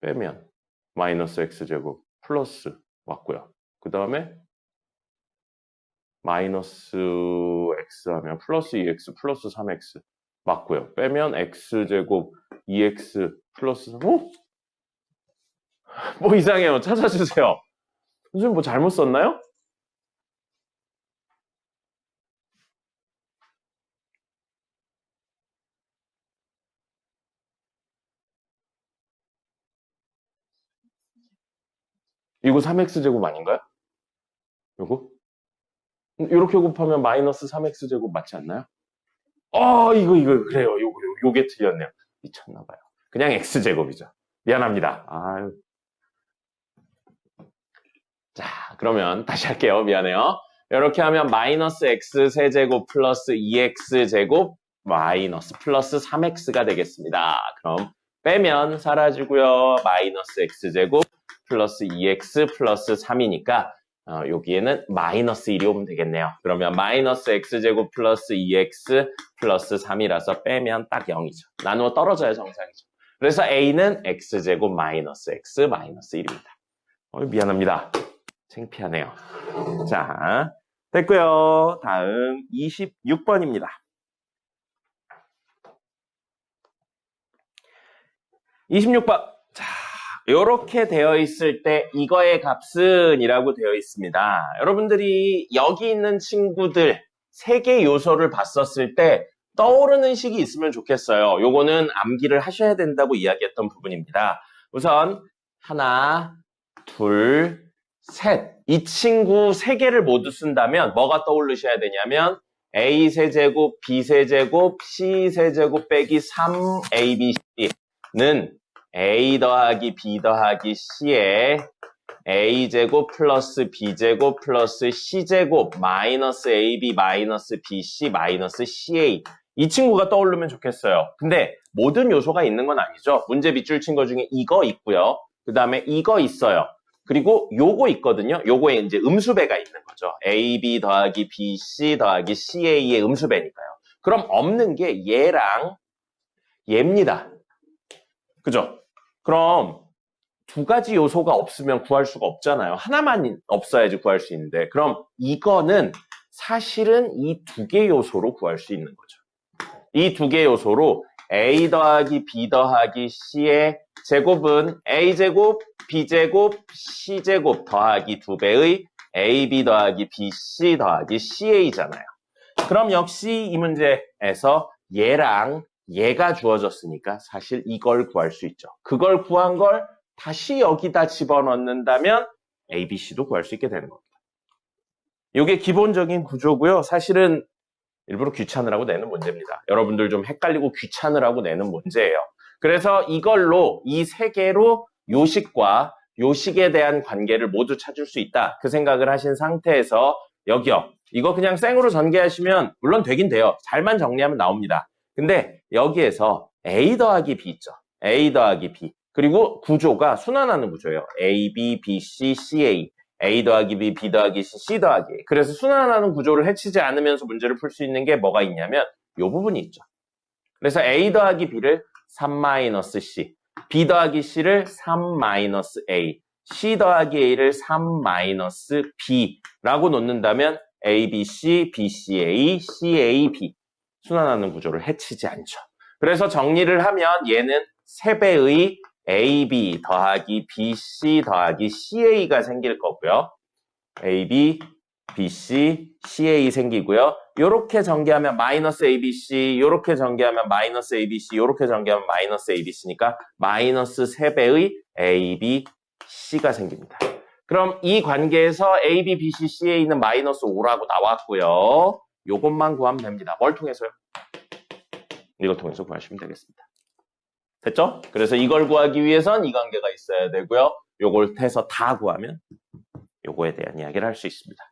빼면 마이너스 x제곱 플러스 왔고요. 그 다음에 마이너스 x 하면 플러스 2x 플러스 3x 맞고요. 빼면 x제곱 2x 플러스 3. 어? 뭐 이상해요. 찾아주세요. 선생님 뭐 잘못 썼나요? 이거 3x제곱 아닌가요? 요거? 이렇게 곱하면 마이너스 3x제곱 맞지 않나요? 이거 그래요. 요게 틀렸네요. 미쳤나봐요. 그냥 x제곱이죠. 미안합니다. 아유. 자, 그러면 다시 할게요. 미안해요. 이렇게 하면 마이너스 x 세제곱 플러스 2x제곱 마이너스 플러스 3x가 되겠습니다. 그럼 빼면 사라지고요. 마이너스 x제곱 플러스 2x 플러스 3이니까 여기에는 마이너스 1이 오면 되겠네요. 그러면 마이너스 x제곱 플러스 2x 플러스 3이라서 빼면 딱 0이죠. 나누어 떨어져야 정상이죠. 그래서 a는 x제곱 마이너스 x 마이너스 1입니다. 미안합니다. 창피하네요. 자, 됐고요. 다음 26번입니다. 26번. 자, 이렇게 되어 있을 때 이거의 값은 이라고 되어 있습니다. 여러분들이 여기 있는 친구들 3개 요소를 봤었을 때 떠오르는 식이 있으면 좋겠어요. 요거는 암기를 하셔야 된다고 이야기했던 부분입니다. 우선 하나, 둘, 셋. 이 친구 3개를 모두 쓴다면 뭐가 떠오르셔야 되냐면 a세제곱, b세제곱, c세제곱 빼기 3abc는 a 더하기 b 더하기 c에 a제곱 플러스 b제곱 플러스 c제곱 마이너스 ab 마이너스 bc 마이너스 ca 이 친구가 떠오르면 좋겠어요. 근데 모든 요소가 있는 건 아니죠. 문제 밑줄 친 거 중에 이거 있고요. 그 다음에 이거 있어요. 그리고 요거 있거든요. 요거에 이제 음수배가 있는 거죠. ab 더하기 bc 더하기 ca의 음수배니까요. 그럼 없는 게 얘랑 얘입니다. 그죠? 그럼 두 가지 요소가 없으면 구할 수가 없잖아요. 하나만 없어야지 구할 수 있는데 그럼 이거는 사실은 이 2개 요소로 구할 수 있는 거죠. 이 2개 요소로 a 더하기 b 더하기 c의 제곱은 a제곱, b제곱, c제곱 더하기 2배의 ab 더하기 bc 더하기 ca잖아요. 그럼 역시 이 문제에서 얘랑 얘가 주어졌으니까 사실 이걸 구할 수 있죠. 그걸 구한 걸 다시 여기다 집어넣는다면 ABC도 구할 수 있게 되는 겁니다. 이게 기본적인 구조고요. 사실은 일부러 귀찮으라고 내는 문제입니다. 여러분들 좀 헷갈리고 귀찮으라고 내는 문제예요. 그래서 이걸로 이 3개로 요식과 요식에 대한 관계를 모두 찾을 수 있다. 그 생각을 하신 상태에서 여기요. 이거 그냥 생으로 전개하시면 물론 되긴 돼요. 잘만 정리하면 나옵니다. 근데 여기에서 A 더하기 B 있죠. A 더하기 B. 그리고 구조가 순환하는 구조예요. A, B, B, C, C, A. A 더하기 B, B 더하기 C, C 더하기 A. 그래서 순환하는 구조를 해치지 않으면서 문제를 풀 수 있는 게 뭐가 있냐면 이 부분이 있죠. 그래서 A 더하기 B를 3-C, B 더하기 C를 3-A, C 더하기 A를 3-B라고 놓는다면 A, B, C, B, C, A, C, A, B. 순환하는 구조를 해치지 않죠. 그래서 정리를 하면 얘는 3배의 AB 더하기 BC 더하기 CA가 생길 거고요. AB, BC, CA 생기고요. 요렇게 전개하면 마이너스 ABC, 요렇게 전개하면 마이너스 ABC, 요렇게 전개하면 마이너스 ABC니까 마이너스 3배의 AB, C가 생깁니다. 그럼 이 관계에서 AB, BC, CA는 마이너스 5라고 나왔고요. 요것만 구하면 됩니다. 뭘 통해서요? 이걸 통해서 구하시면 되겠습니다. 됐죠? 그래서 이걸 구하기 위해선 이 관계가 있어야 되고요. 요걸 해서 다 구하면 요거에 대한 이야기를 할 수 있습니다.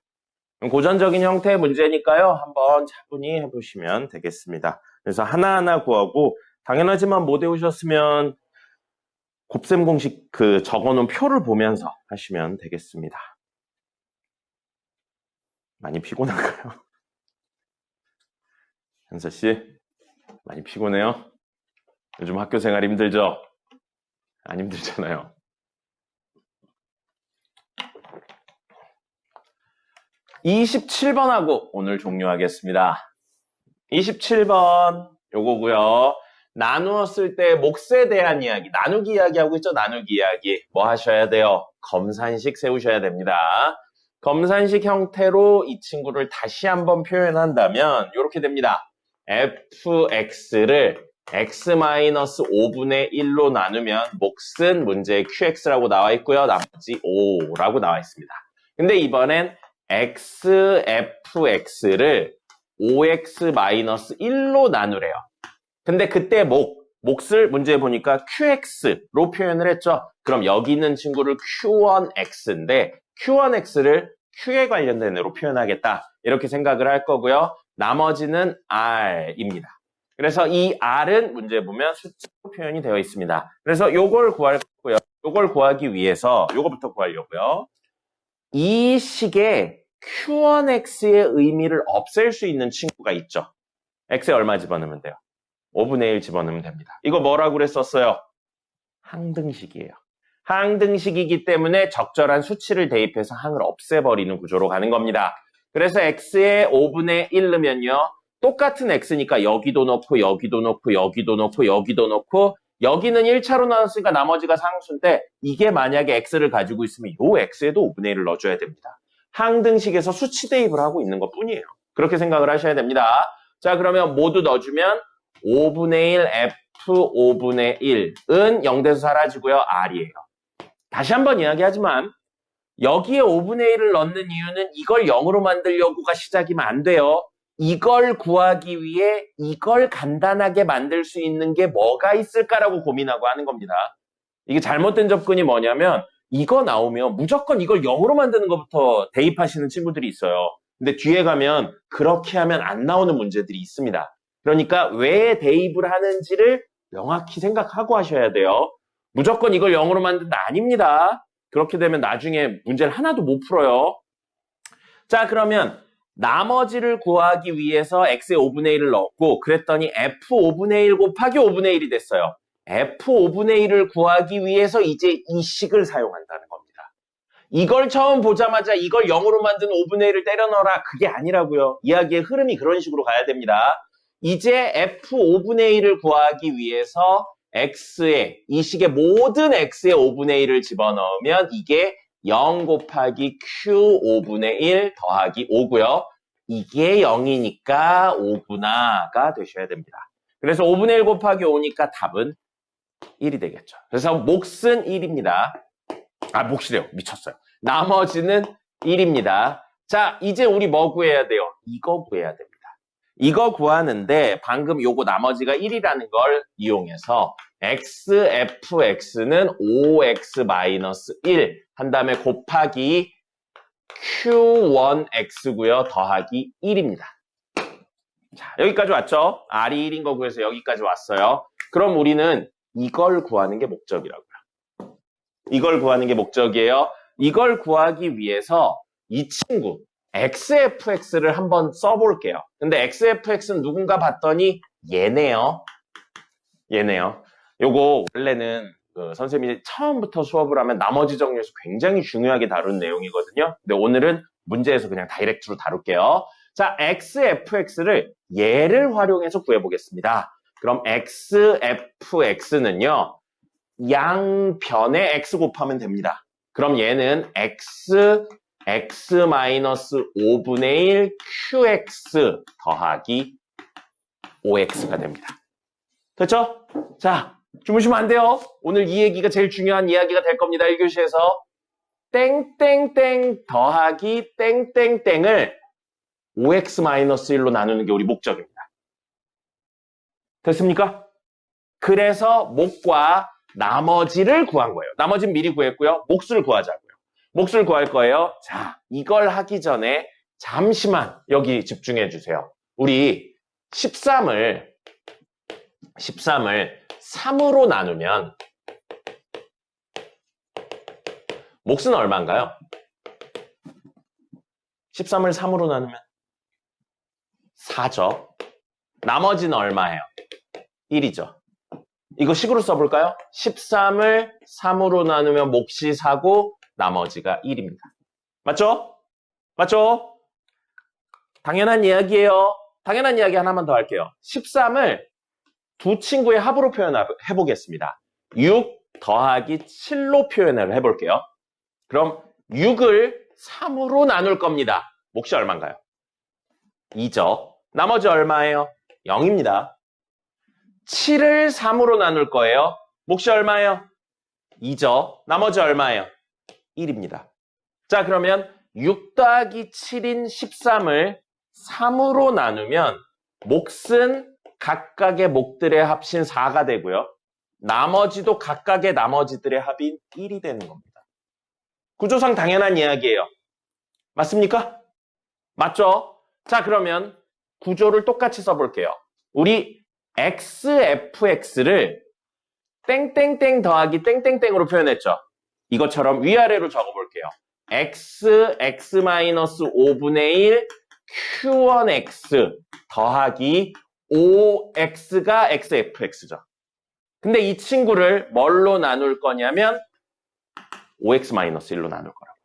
고전적인 형태의 문제니까요. 한번 차분히 해보시면 되겠습니다. 그래서 하나하나 구하고 당연하지만 못 외우셨으면 곱셈 공식 그 적어놓은 표를 보면서 하시면 되겠습니다. 많이 피곤한가요? 현서씨 많이 피곤해요? 요즘 학교 생활 힘들죠? 안 힘들잖아요. 27번하고 오늘 종료하겠습니다. 27번 요거고요. 나누었을 때 몫에 대한 이야기, 나누기 이야기 하고 있죠? 나누기 이야기. 뭐 하셔야 돼요? 검산식 세우셔야 됩니다. 검산식 형태로 이 친구를 다시 한번 표현한다면 이렇게 됩니다. fx를 x-5분의 1로 나누면 몫은 문제에 qx라고 나와 있고요. 나머지 5라고 나와 있습니다. 근데 이번엔 xfx를 5x-1로 나누래요. 근데 그때 몫을 문제에 보니까 qx로 표현을 했죠. 그럼 여기 있는 친구를 q1x인데 q1x를 q에 관련된 애로 표현하겠다. 이렇게 생각을 할 거고요. 나머지는 r입니다. 그래서 이 r은 문제에 보면 숫자로 표현이 되어 있습니다. 그래서 요걸 구할 거고요. 요걸 구하기 위해서 요거부터 구하려고요. 이 식에 q1x의 의미를 없앨 수 있는 친구가 있죠. x에 얼마 집어넣으면 돼요? 5분의 1 집어넣으면 됩니다. 이거 뭐라고 그랬었어요? 항등식이에요. 항등식이기 때문에 적절한 수치를 대입해서 항을 없애버리는 구조로 가는 겁니다. 그래서 x에 5분의 1 넣으면요. 똑같은 x니까 여기도 넣고 여기도 넣고 여기도 넣고 여기도 넣고 여기는 1차로 나눴으니까 나머지가 상수인데 이게 만약에 x를 가지고 있으면 요 x에도 5분의 1을 넣어줘야 됩니다. 항등식에서 수치 대입을 하고 있는 것 뿐이에요. 그렇게 생각을 하셔야 됩니다. 자, 그러면 모두 넣어주면 5분의 1 f 5분의 1은 0돼서 사라지고요. r이에요. 다시 한번 이야기하지만 여기에 5분의 1을 넣는 이유는 이걸 0으로 만들려고가 시작이면 안 돼요. 이걸 구하기 위해 이걸 간단하게 만들 수 있는 게 뭐가 있을까라고 고민하고 하는 겁니다. 이게 잘못된 접근이 뭐냐면 이거 나오면 무조건 이걸 0으로 만드는 것부터 대입하시는 친구들이 있어요. 근데 뒤에 가면 그렇게 하면 안 나오는 문제들이 있습니다. 그러니까 왜 대입을 하는지를 명확히 생각하고 하셔야 돼요. 무조건 이걸 0으로 만든다 아닙니다. 그렇게 되면 나중에 문제를 하나도 못 풀어요. 자, 그러면 나머지를 구하기 위해서 x의 5분의 1을 넣었고 그랬더니 f 5분의 1 곱하기 5분의 1이 됐어요. f 5분의 1을 구하기 위해서 이제 이 식을 사용한다는 겁니다. 이걸 처음 보자마자 이걸 0으로 만든 5분의 1을 때려 넣어라. 그게 아니라고요. 이야기의 흐름이 그런 식으로 가야 됩니다. 이제 f 5분의 1을 구하기 위해서 x의 이 식의 모든 x의 5분의 1을 집어넣으면 이게 0 곱하기 q 5분의 1 더하기 5고요. 이게 0이니까 5구나가 되셔야 됩니다. 그래서 5분의 1 곱하기 5니까 답은 1이 되겠죠. 그래서 몫은 1입니다. 아, 몫이래요. 미쳤어요. 나머지는 1입니다. 자, 이제 우리 뭐 구해야 돼요? 이거 구해야 됩니다. 이거 구하는데 방금 요거 나머지가 1이라는 걸 이용해서 xfx는 5x-1 한 다음에 곱하기 q1x고요. 더하기 1입니다. 자, 여기까지 왔죠? r이 1인 거 구해서 여기까지 왔어요. 그럼 우리는 이걸 구하는 게 목적이라고요. 이걸 구하는 게 목적이에요. 이걸 구하기 위해서 이 친구 xfx를 한번 써볼게요. 근데 xfx는 누군가 봤더니 얘네요. 얘네요. 요거 원래는 선생님이 처음부터 수업을 하면 나머지 정리에서 굉장히 중요하게 다룬 내용이거든요. 근데 오늘은 문제에서 그냥 다이렉트로 다룰게요. 자, xfx를 얘를 활용해서 구해보겠습니다. 그럼 xfx는요. 양변에 x 곱하면 됩니다. 그럼 얘는 x-5분의 1 qx 더하기 5x가 됩니다. 됐죠? 자, 주무시면 안 돼요. 오늘 이 얘기가 제일 중요한 이야기가 될 겁니다. 1교시에서 땡땡땡 더하기 땡땡땡을 5x-1로 나누는 게 우리 목적입니다. 됐습니까? 그래서 목과 나머지를 구한 거예요. 나머지는 미리 구했고요. 몫을 구하자고요. 몫을 구할 거예요. 자, 이걸 하기 전에 잠시만 여기 집중해 주세요. 우리 13을 3으로 나누면 몫은 얼마인가요? 13을 3으로 나누면 4죠. 나머지는 얼마예요? 1이죠. 이거 식으로 써볼까요? 13을 3으로 나누면 몫이 4고 나머지가 1입니다. 맞죠? 맞죠? 당연한 이야기예요. 당연한 이야기 하나만 더 할게요. 13을 두 친구의 합으로 표현해 보겠습니다. 6 더하기 7로 표현을 해볼게요. 그럼 6을 3으로 나눌 겁니다. 몫이 얼마인가요? 2죠. 나머지 얼마예요? 0입니다. 7을 3으로 나눌 거예요. 몫이 얼마예요? 2죠. 나머지 얼마예요? 1입니다. 자, 그러면 6 더하기 7인 13을 3으로 나누면 몫은 각각의 몫들의 합친 4가 되고요. 나머지도 각각의 나머지들의 합인 1이 되는 겁니다. 구조상 당연한 이야기예요. 맞습니까? 맞죠? 자, 그러면 구조를 똑같이 써볼게요. 우리 xfx를 땡땡땡 더하기 땡땡땡으로 표현했죠. 이것처럼 위아래로 적어볼게요. x-5분의 1 q1x 더하기 5x가 xfx죠. 근데 이 친구를 뭘로 나눌 거냐면 5x-1로 나눌 거라고요.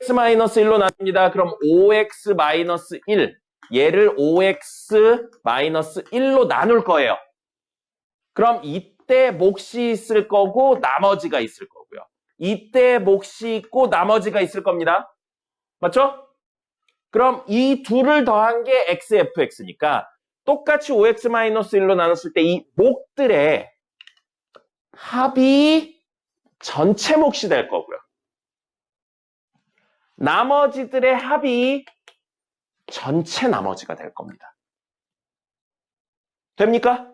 5x-1로 나눕니다. 그럼 5x-1 얘를 5x-1로 나눌 거예요. 그럼 이때 몫이 있을 거고 나머지가 있을 거고요. 이때 몫이 있고 나머지가 있을 겁니다. 맞죠? 그럼 이 둘을 더한 게 xfx니까 똑같이 5x-1로 나눴을 때 이 몫들의 합이 전체 몫이 될 거고요. 나머지들의 합이 전체 나머지가 될 겁니다. 됩니까?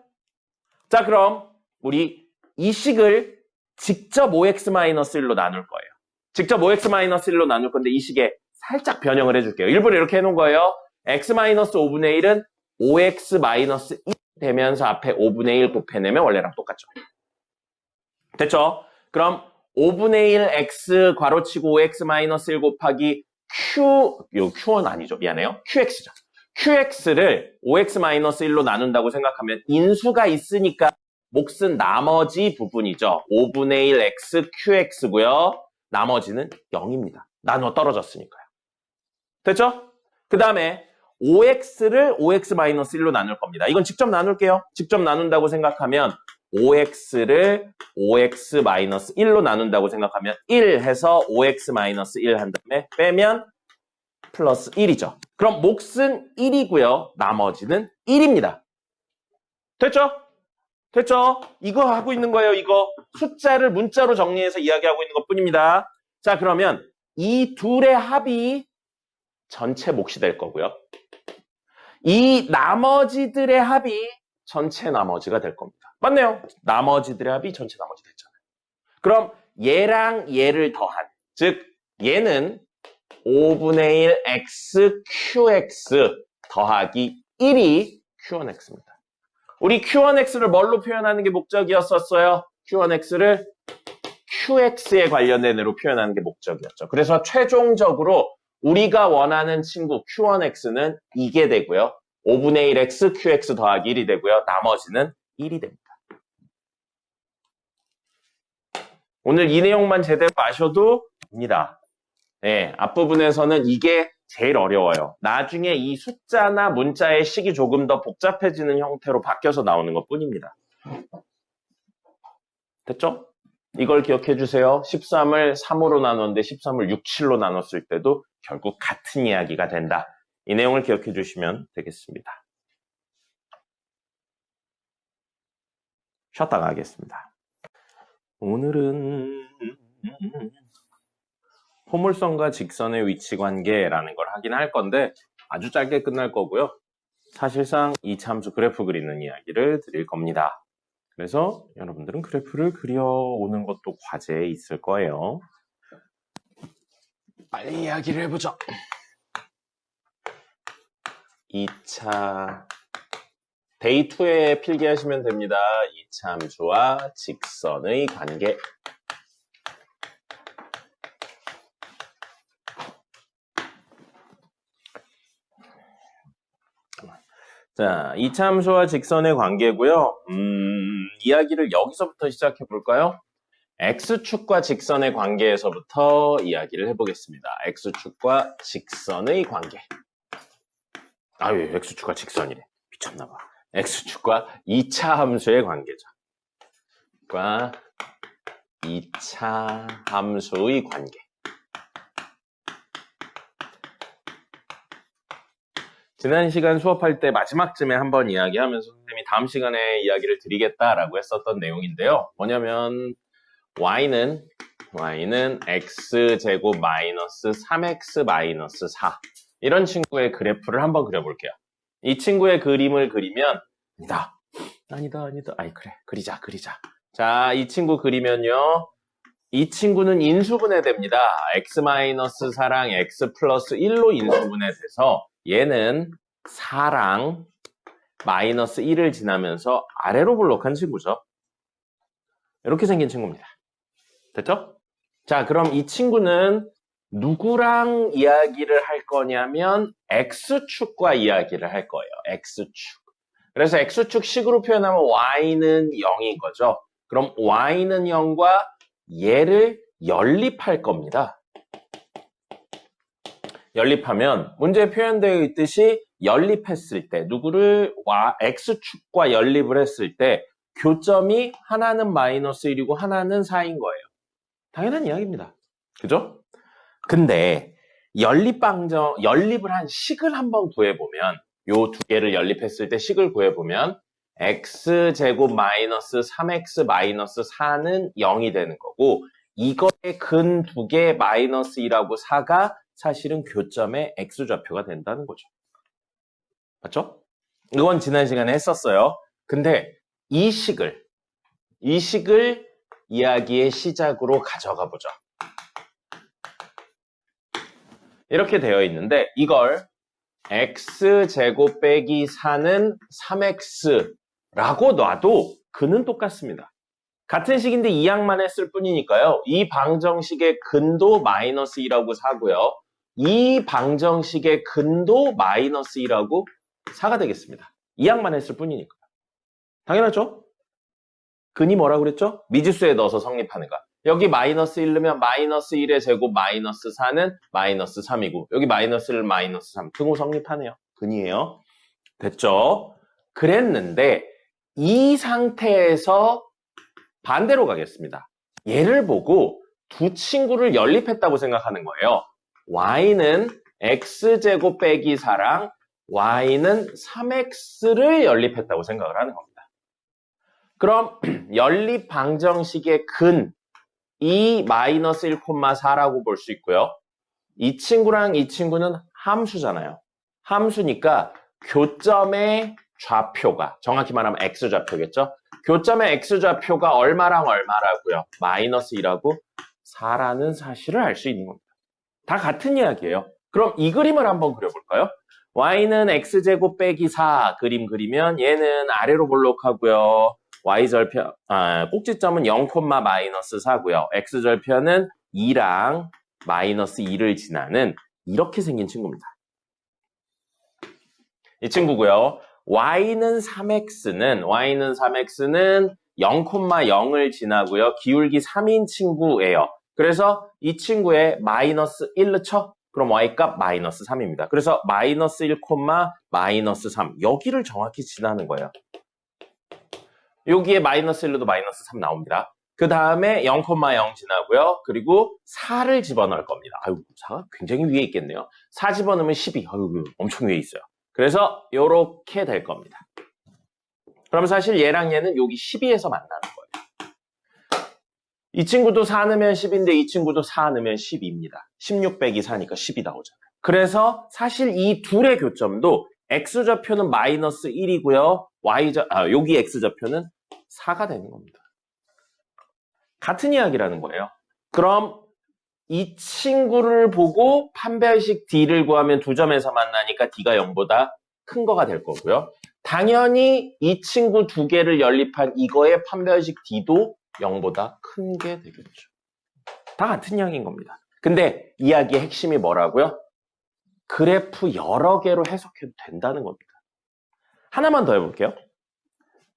자, 그럼 우리 이 식을 직접 5x-1로 나눌 거예요. 직접 5x-1로 나눌 건데 이 식에 살짝 변형을 해줄게요. 일부러 이렇게 해놓은 거예요. x-5분의 1은 5x-1 되면서 앞에 5분의 1 곱해내면 원래랑 똑같죠. 됐죠? 그럼 5분의 1 x 괄호치고 5x-1 곱하기 q는 아니죠. 미안해요. qx죠. qx를 5x-1로 나눈다고 생각하면 인수가 있으니까 몫은 나머지 부분이죠. 5분의 1 x qx고요. 나머지는 0입니다. 나눠 떨어졌으니까요. 됐죠? 그 다음에 5x를 5x-1로 나눌 겁니다. 이건 직접 나눌게요. 직접 나눈다고 생각하면 5x를 5x-1로 나눈다고 생각하면 1 해서 5x-1 한 다음에 빼면 플러스 1이죠. 그럼 몫은 1이고요. 나머지는 1입니다. 됐죠? 됐죠? 이거 하고 있는 거예요. 이거 숫자를 문자로 정리해서 이야기하고 있는 것뿐입니다. 자, 그러면 이 둘의 합이 전체 몫이 될 거고요. 이 나머지들의 합이 전체 나머지가 될 겁니다. 맞네요. 나머지들의 합이 전체 나머지 됐잖아요. 그럼 얘랑 얘를 더한, 즉 얘는 5분의 1 x qx 더하기 1이 q1x입니다. 우리 q1x를 뭘로 표현하는 게 목적이었었어요? q1x를 qx에 관련된 애로 표현하는 게 목적이었죠. 그래서 최종적으로 우리가 원하는 친구 q1x는 이게 되고요. 5분의 1 x qx 더하기 1이 되고요. 나머지는 1이 됩니다. 오늘 이 내용만 제대로 아셔도 됩니다. 네, 앞부분에서는 이게 제일 어려워요. 나중에 이 숫자나 문자의 식이 조금 더 복잡해지는 형태로 바뀌어서 나오는 것 뿐입니다. 됐죠? 이걸 기억해 주세요. 13을 3으로 나눴는데 13을 6, 7로 나눴을 때도 결국 같은 이야기가 된다. 이 내용을 기억해 주시면 되겠습니다. 쉬었다가 하겠습니다. 오늘은 포물선과 직선의 위치 관계라는 걸 하긴 할 건데 아주 짧게 끝날 거고요. 사실상 이 참수 그래프 그리는 이야기를 드릴 겁니다. 그래서 여러분들은 그래프를 그려오는 것도 과제에 있을 거예요. 빨리 이야기를 해보죠. 2차 데이 2에 필기하시면 됩니다. 2차 함수와 직선의 관계. 자, 2차 함수와 직선의 관계고요. 이야기를 여기서부터 시작해 볼까요? X축과 직선의 관계에서부터 이야기를 해보겠습니다. X축과 직선의 관계. 왜 X축과 직선이래. 미쳤나봐. X축과 2차 함수의 관계죠. 2차 함수의 관계. 지난 시간 수업할 때 마지막쯤에 한번 이야기하면서 선생님이 다음 시간에 이야기를 드리겠다라고 했었던 내용인데요. 뭐냐면 y는 x제곱 마이너스 3x 마이너스 4 이런 친구의 그래프를 한번 그려볼게요. 이 친구의 그림을 그리면 아니다. 그래. 그리자. 자, 이 친구 그리면요. 이 친구는 인수분해됩니다. x-4랑 x 플러스 1로 인수분해돼서 얘는 4랑 마이너스 1을 지나면서 아래로 볼록한 친구죠. 이렇게 생긴 친구입니다. 됐죠? 자, 그럼 이 친구는 누구랑 이야기를 할 거냐면 X축과 이야기를 할 거예요. X축. 그래서 X축 식으로 표현하면 Y는 0인 거죠. 그럼 Y는 0과 얘를 연립할 겁니다. 연립하면 문제에 표현되어 있듯이 연립했을 때 누구를 X축과 연립을 했을 때 교점이 하나는 마이너스 1이고 하나는 4인 거예요. 당연한 이야기입니다. 그죠? 근데 연립을 한 식을 한번 구해보면 요 두 개를 연립했을 때 식을 구해보면 x제곱 마이너스 3x 마이너스 4는 0이 되는 거고 이거의 근 두 개 마이너스 2하고 4가 사실은 교점의 x좌표가 된다는 거죠. 맞죠? 이건 지난 시간에 했었어요. 근데 이 식을 이야기의 시작으로 가져가 보죠. 이렇게 되어 있는데 이걸 x제곱 빼기 4는 3x라고 놔도 근은 똑같습니다. 같은 식인데 이항만 했을 뿐이니까요. 이 방정식의 근도 마이너스 2라고 4고요. 이 방정식의 근도 마이너스 2라고 4가 되겠습니다. 이항만 했을 뿐이니까. 당연하죠? 근이 뭐라고 그랬죠? 미지수에 넣어서 성립하는 거. 여기 마이너스 1 넣으면 마이너스 1의 제곱 마이너스 4는 마이너스 3이고 여기 마이너스 1 마이너스 3. 등호 성립하네요. 근이에요. 됐죠? 그랬는데 이 상태에서 반대로 가겠습니다. 얘를 보고 두 친구를 연립했다고 생각하는 거예요. y는 x제곱 빼기 4랑 y는 3x를 연립했다고 생각을 하는 겁니다. 그럼 연립 방정식의 근이 마이너스 1,4라고 볼 수 있고요. 이 친구랑 이 친구는 함수잖아요. 함수니까 교점의 좌표가 정확히 말하면 x좌표겠죠. 교점의 x좌표가 얼마랑 얼마라고요? 마이너스 2라고 4라는 사실을 알 수 있는 겁니다. 다 같은 이야기예요. 그럼 이 그림을 한번 그려볼까요? y는 x제곱 빼기 4 그림 그리면 얘는 아래로 볼록하고요. y절편, 꼭지점은 0, 마이너스 4고요. x절편은 2랑 마이너스 2를 지나는 이렇게 생긴 친구입니다. 이 친구고요. y는 3x는 0, 0을 지나고요. 기울기 3인 친구예요. 그래서 이 친구에 마이너스 1 넣죠? 그럼 y값 마이너스 3입니다. 그래서 마이너스 1, 마이너스 3 여기를 정확히 지나는 거예요. 여기에 마이너스 1로도 마이너스 3 나옵니다. 그 다음에 0, 0 지나고요. 그리고 4를 집어넣을 겁니다. 4가 굉장히 위에 있겠네요. 4 집어넣으면 12. 엄청 위에 있어요. 그래서 이렇게 될 겁니다. 그럼 사실 얘랑 얘는 여기 12에서 만나는 거예요. 이 친구도 4 넣으면 10인데 이 친구도 4 넣으면 12입니다. 16 빼기 4니까 10이 나오잖아요. 그래서 사실 이 둘의 교점도 x좌표는 마이너스 1이고요. 여기 x좌표는 4가 되는 겁니다. 같은 이야기라는 거예요. 그럼 이 친구를 보고 판별식 D를 구하면 두 점에서 만나니까 D가 0보다 큰 거가 될 거고요. 당연히 이 친구 두 개를 연립한 이거의 판별식 D도 0보다 큰 게 되겠죠. 다 같은 이야기인 겁니다. 근데 이야기의 핵심이 뭐라고요? 그래프 여러 개로 해석해도 된다는 겁니다. 하나만 더 해볼게요.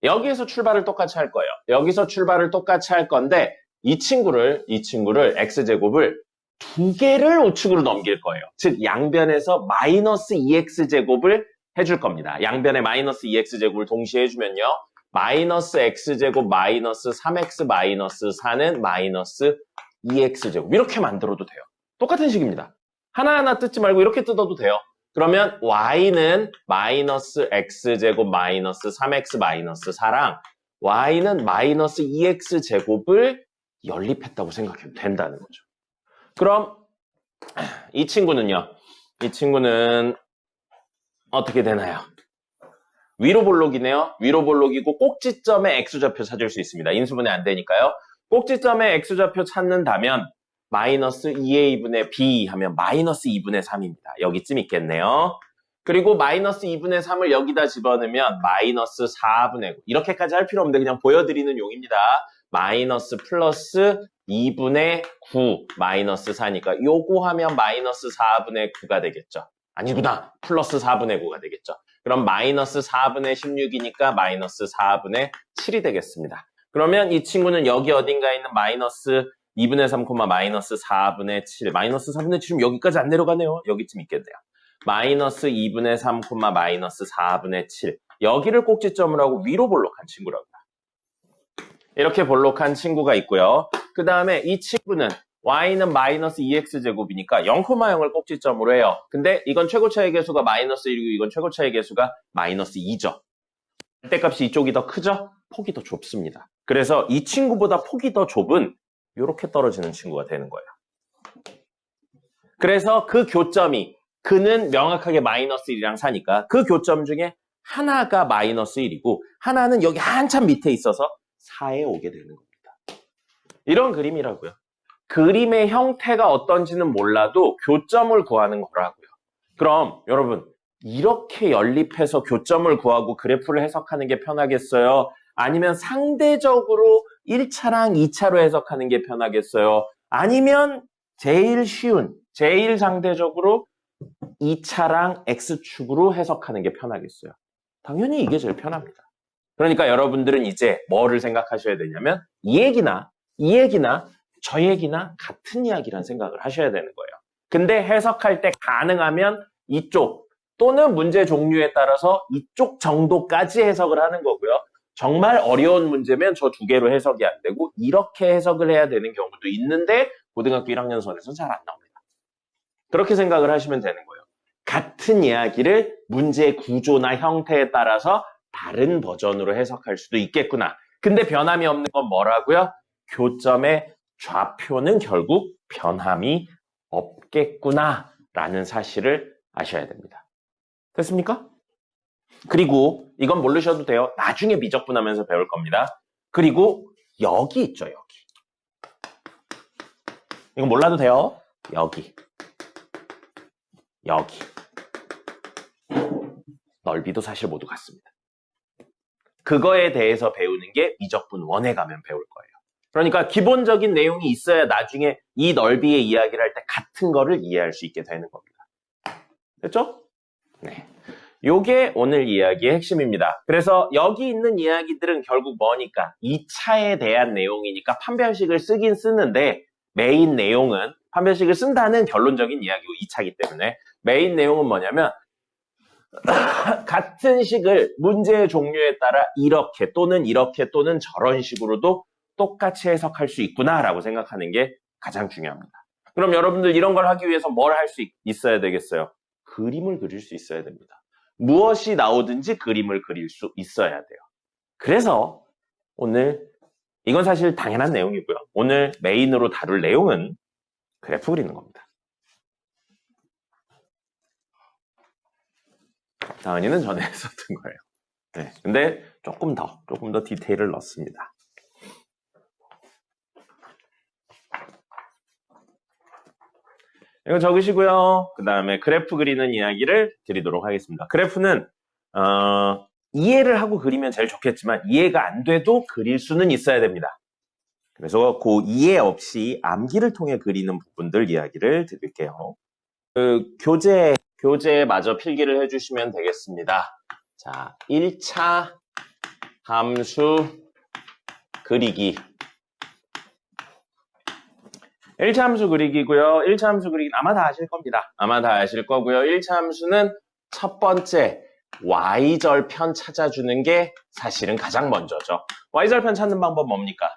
여기에서 출발을 똑같이 할 거예요. 여기서 출발을 똑같이 할 건데 이 친구를 x제곱을 두 개를 우측으로 넘길 거예요. 즉 양변에서 마이너스 2x제곱을 해줄 겁니다. 양변에 마이너스 2x제곱을 동시에 해주면요. 마이너스 x제곱 마이너스 3x 마이너스 4는 마이너스 2x제곱 이렇게 만들어도 돼요. 똑같은 식입니다. 하나하나 뜯지 말고 이렇게 뜯어도 돼요. 그러면 y는 마이너스 x제곱 마이너스 3x 마이너스 4랑 y는 마이너스 2x제곱을 연립했다고 생각해도 된다는 거죠. 그럼 이 친구는요. 이 친구는 어떻게 되나요? 위로 볼록이네요. 위로 볼록이고 꼭지점에 x좌표 찾을 수 있습니다. 인수분해 안 되니까요. 꼭지점에 x좌표 찾는다면 마이너스 2a분의 b 하면 마이너스 2분의 3입니다. 여기쯤 있겠네요. 그리고 마이너스 2분의 3을 여기다 집어넣으면 마이너스 4분의 9. 이렇게까지 할 필요 없는데 그냥 보여드리는 용입니다. 마이너스 플러스 2분의 9 마이너스 4니까 요거 하면 마이너스 4분의 9가 되겠죠. 아니구나. 플러스 4분의 9가 되겠죠. 그럼 마이너스 4분의 16이니까 마이너스 4분의 7이 되겠습니다. 그러면 이 친구는 여기 어딘가에 있는 마이너스 2분의 3, 마이너스 4분의 7. 마이너스 4분의 7이면 여기까지 안 내려가네요. 여기쯤 있겠네요. 마이너스 2분의 3, 마이너스 4분의 7. 여기를 꼭지점으로 하고 위로 볼록한 친구라고요. 이렇게 볼록한 친구가 있고요. 그 다음에 이 친구는 y는 마이너스 2x제곱이니까 0,0을 꼭지점으로 해요. 근데 이건 최고차의 개수가 마이너스 1이고 이건 최고차의 개수가 마이너스 2죠. 절대값이 이쪽이 더 크죠? 폭이 더 좁습니다. 그래서 이 친구보다 폭이 더 좁은 이렇게 떨어지는 친구가 되는 거예요. 그래서 그 교점이 그는 명확하게 마이너스 1이랑 4니까 그 교점 중에 하나가 마이너스 1이고 하나는 여기 한참 밑에 있어서 4에 오게 되는 겁니다. 이런 그림이라고요. 그림의 형태가 어떤지는 몰라도 교점을 구하는 거라고요. 그럼 여러분 이렇게 연립해서 교점을 구하고 그래프를 해석하는 게 편하겠어요? 아니면 상대적으로 1차랑 2차로 해석하는 게 편하겠어요? 아니면 제일 쉬운, 제일 상대적으로 2차랑 X축으로 해석하는 게 편하겠어요? 당연히 이게 제일 편합니다. 그러니까 여러분들은 이제 뭐를 생각하셔야 되냐면 이 얘기나 저 얘기나 같은 이야기라는 생각을 하셔야 되는 거예요. 근데 해석할 때 가능하면 이쪽 또는 문제 종류에 따라서 이쪽 정도까지 해석을 하는 거고요. 정말 어려운 문제면 저 두 개로 해석이 안 되고 이렇게 해석을 해야 되는 경우도 있는데 고등학교 1학년 선에서는 잘 안 나옵니다. 그렇게 생각을 하시면 되는 거예요. 같은 이야기를 문제의 구조나 형태에 따라서 다른 버전으로 해석할 수도 있겠구나. 근데 변함이 없는 건 뭐라고요? 교점의 좌표는 결국 변함이 없겠구나라는 사실을 아셔야 됩니다. 됐습니까? 그리고 이건 모르셔도 돼요. 나중에 미적분하면서 배울 겁니다. 그리고 여기 있죠, 여기. 이건 몰라도 돼요. 여기. 넓이도 사실 모두 같습니다. 그거에 대해서 배우는 게 미적분 1에 가면 배울 거예요. 그러니까 기본적인 내용이 있어야 나중에 이 넓이의 이야기를 할 때 같은 거를 이해할 수 있게 되는 겁니다. 됐죠? 네. 요게 오늘 이야기의 핵심입니다. 그래서 여기 있는 이야기들은 결국 뭐니까 2차에 대한 내용이니까 판별식을 쓰긴 쓰는데 메인 내용은 판별식을 쓴다는 결론적인 이야기고 2차이기 때문에 메인 내용은 뭐냐면 같은 식을 문제의 종류에 따라 이렇게 또는 저런 식으로도 똑같이 해석할 수 있구나라고 생각하는 게 가장 중요합니다. 그럼 여러분들 이런 걸 하기 위해서 뭘 할 수 있어야 되겠어요? 그림을 그릴 수 있어야 됩니다. 무엇이 나오든지 그림을 그릴 수 있어야 돼요. 그래서 오늘 이건 사실 당연한 내용이고요. 오늘 메인으로 다룰 내용은 그래프 그리는 겁니다. 다은이는 전에 했었던 거예요. 네, 근데 조금 더 디테일을 넣습니다. 이거 적으시고요. 그 다음에 그래프 그리는 이야기를 드리도록 하겠습니다. 그래프는 이해를 하고 그리면 제일 좋겠지만 이해가 안 돼도 그릴 수는 있어야 됩니다. 그래서 그 이해 없이 암기를 통해 그리는 부분들 이야기를 드릴게요. 교재 마저 필기를 해주시면 되겠습니다. 자, 1차 함수 그리기. 1차 함수 그리기고요. 1차 함수 그리기는 아마 다 아실 겁니다. 아마 다 아실 거고요. 1차 함수는 첫 번째 y절편 찾아주는 게 사실은 가장 먼저죠. y절편 찾는 방법 뭡니까?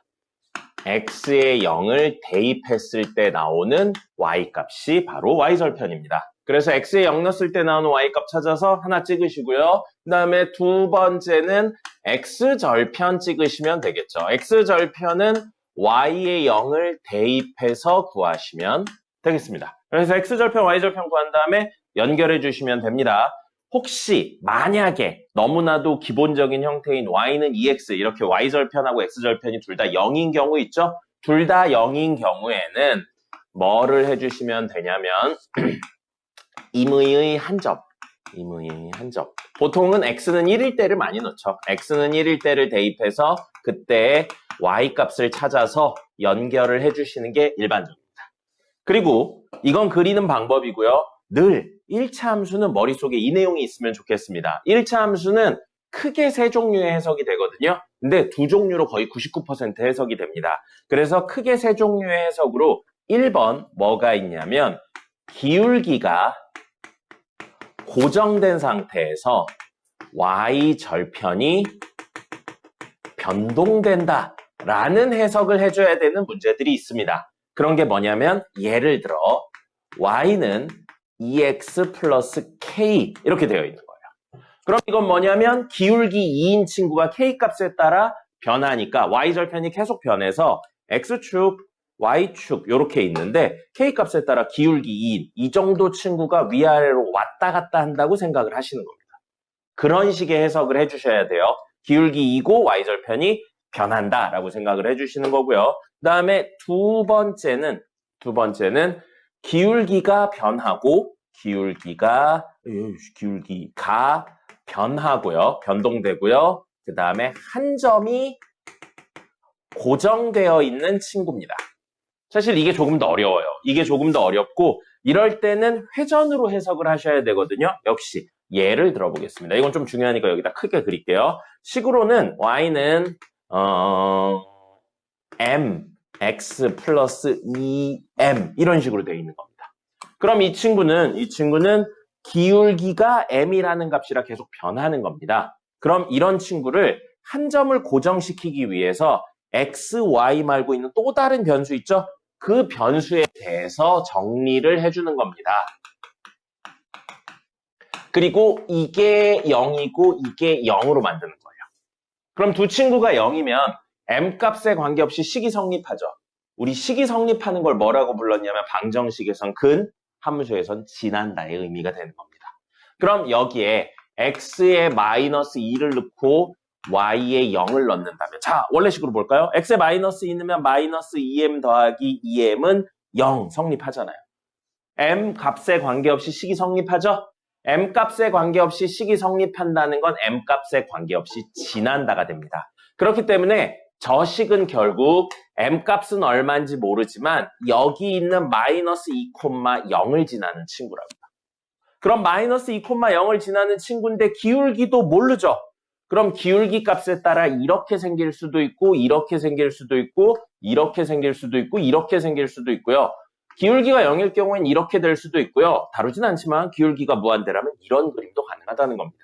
x에 0을 대입했을 때 나오는 y값이 바로 y절편입니다. 그래서 x에 0 넣었을 때 나오는 y값 찾아서 하나 찍으시고요. 그 다음에 두 번째는 x절편 찍으시면 되겠죠. x절편은 y에 0을 대입해서 구하시면 되겠습니다. 그래서 x절편, y절편 구한 다음에 연결해 주시면 됩니다. 혹시 만약에 너무나도 기본적인 형태인 y는 2x 이렇게 y절편하고 x절편이 둘 다 0인 경우 있죠? 둘 다 0인 경우에는 뭐를 해주시면 되냐면 임의의 한 점. 보통은 x는 1일 때를 많이 넣죠. x는 1일 때를 대입해서 그때 y값을 찾아서 연결을 해주시는 게 일반적입니다. 그리고 이건 그리는 방법이고요. 늘 1차 함수는 머릿속에 이 내용이 있으면 좋겠습니다. 1차 함수는 크게 세 종류의 해석이 되거든요. 근데 두 종류로 거의 99% 해석이 됩니다. 그래서 크게 세 종류의 해석으로 1번 뭐가 있냐면 기울기가 고정된 상태에서 y절편이 변동된다 라는 해석을 해줘야 되는 문제들이 있습니다. 그런 게 뭐냐면 예를 들어 y는 2x 플러스 k 이렇게 되어 있는 거예요. 그럼 이건 뭐냐면 기울기 2인 친구가 k 값에 따라 변하니까 y절편이 계속 변해서 x축, y축 이렇게 있는데 k 값에 따라 기울기 2인 이 정도 친구가 위아래로 왔다 갔다 한다고 생각을 하시는 겁니다. 그런 식의 해석을 해주셔야 돼요. 기울기 2고 y절편이 변한다라고 생각을 해주시는 거고요. 그 다음에 두 번째는 기울기가 변하고 기울기가 변하고요. 변동되고요. 그 다음에 한 점이 고정되어 있는 친구입니다. 사실 이게 조금 더 어려워요. 이게 조금 더 어렵고 이럴 때는 회전으로 해석을 하셔야 되거든요. 역시 예를 들어보겠습니다. 이건 좀 중요하니까 여기다 크게 그릴게요. 식으로는 y는 mx 플러스 2m 이런 식으로 되어 있는 겁니다. 그럼 이 친구는 기울기가 m이라는 값이라 계속 변하는 겁니다. 그럼 이런 친구를 한 점을 고정시키기 위해서 x, y 말고 있는 또 다른 변수 있죠? 그 변수에 대해서 정리를 해주는 겁니다. 그리고 이게 0이고 이게 0으로 만드는 거예요. 그럼 두 친구가 0이면 m값에 관계없이 식이 성립하죠. 우리 식이 성립하는 걸 뭐라고 불렀냐면 방정식에선 근, 함수에선 지난다의 의미가 되는 겁니다. 그럼 여기에 x에 마이너스 2를 넣고 y에 0을 넣는다면 자 원래식으로 볼까요? x에 마이너스 2 넣으면 마이너스 2m 더하기 2m은 0 성립하잖아요. m 값에 관계없이 식이 성립하죠? m 값에 관계없이 식이 성립한다는 건 m 값에 관계없이 지난다가 됩니다. 그렇기 때문에 저 식은 결국 m 값은 얼마인지 모르지만 여기 있는 마이너스 2,0을 지나는 친구랍니다. 그럼 마이너스 2,0을 지나는 친구인데 기울기도 모르죠? 그럼 기울기 값에 따라 이렇게 생길 수도 있고 이렇게 생길 수도 있고 이렇게 생길 수도 있고 이렇게 생길 수도 있고요. 기울기가 0일 경우엔 이렇게 될 수도 있고요. 다루진 않지만 기울기가 무한대라면 이런 그림도 가능하다는 겁니다.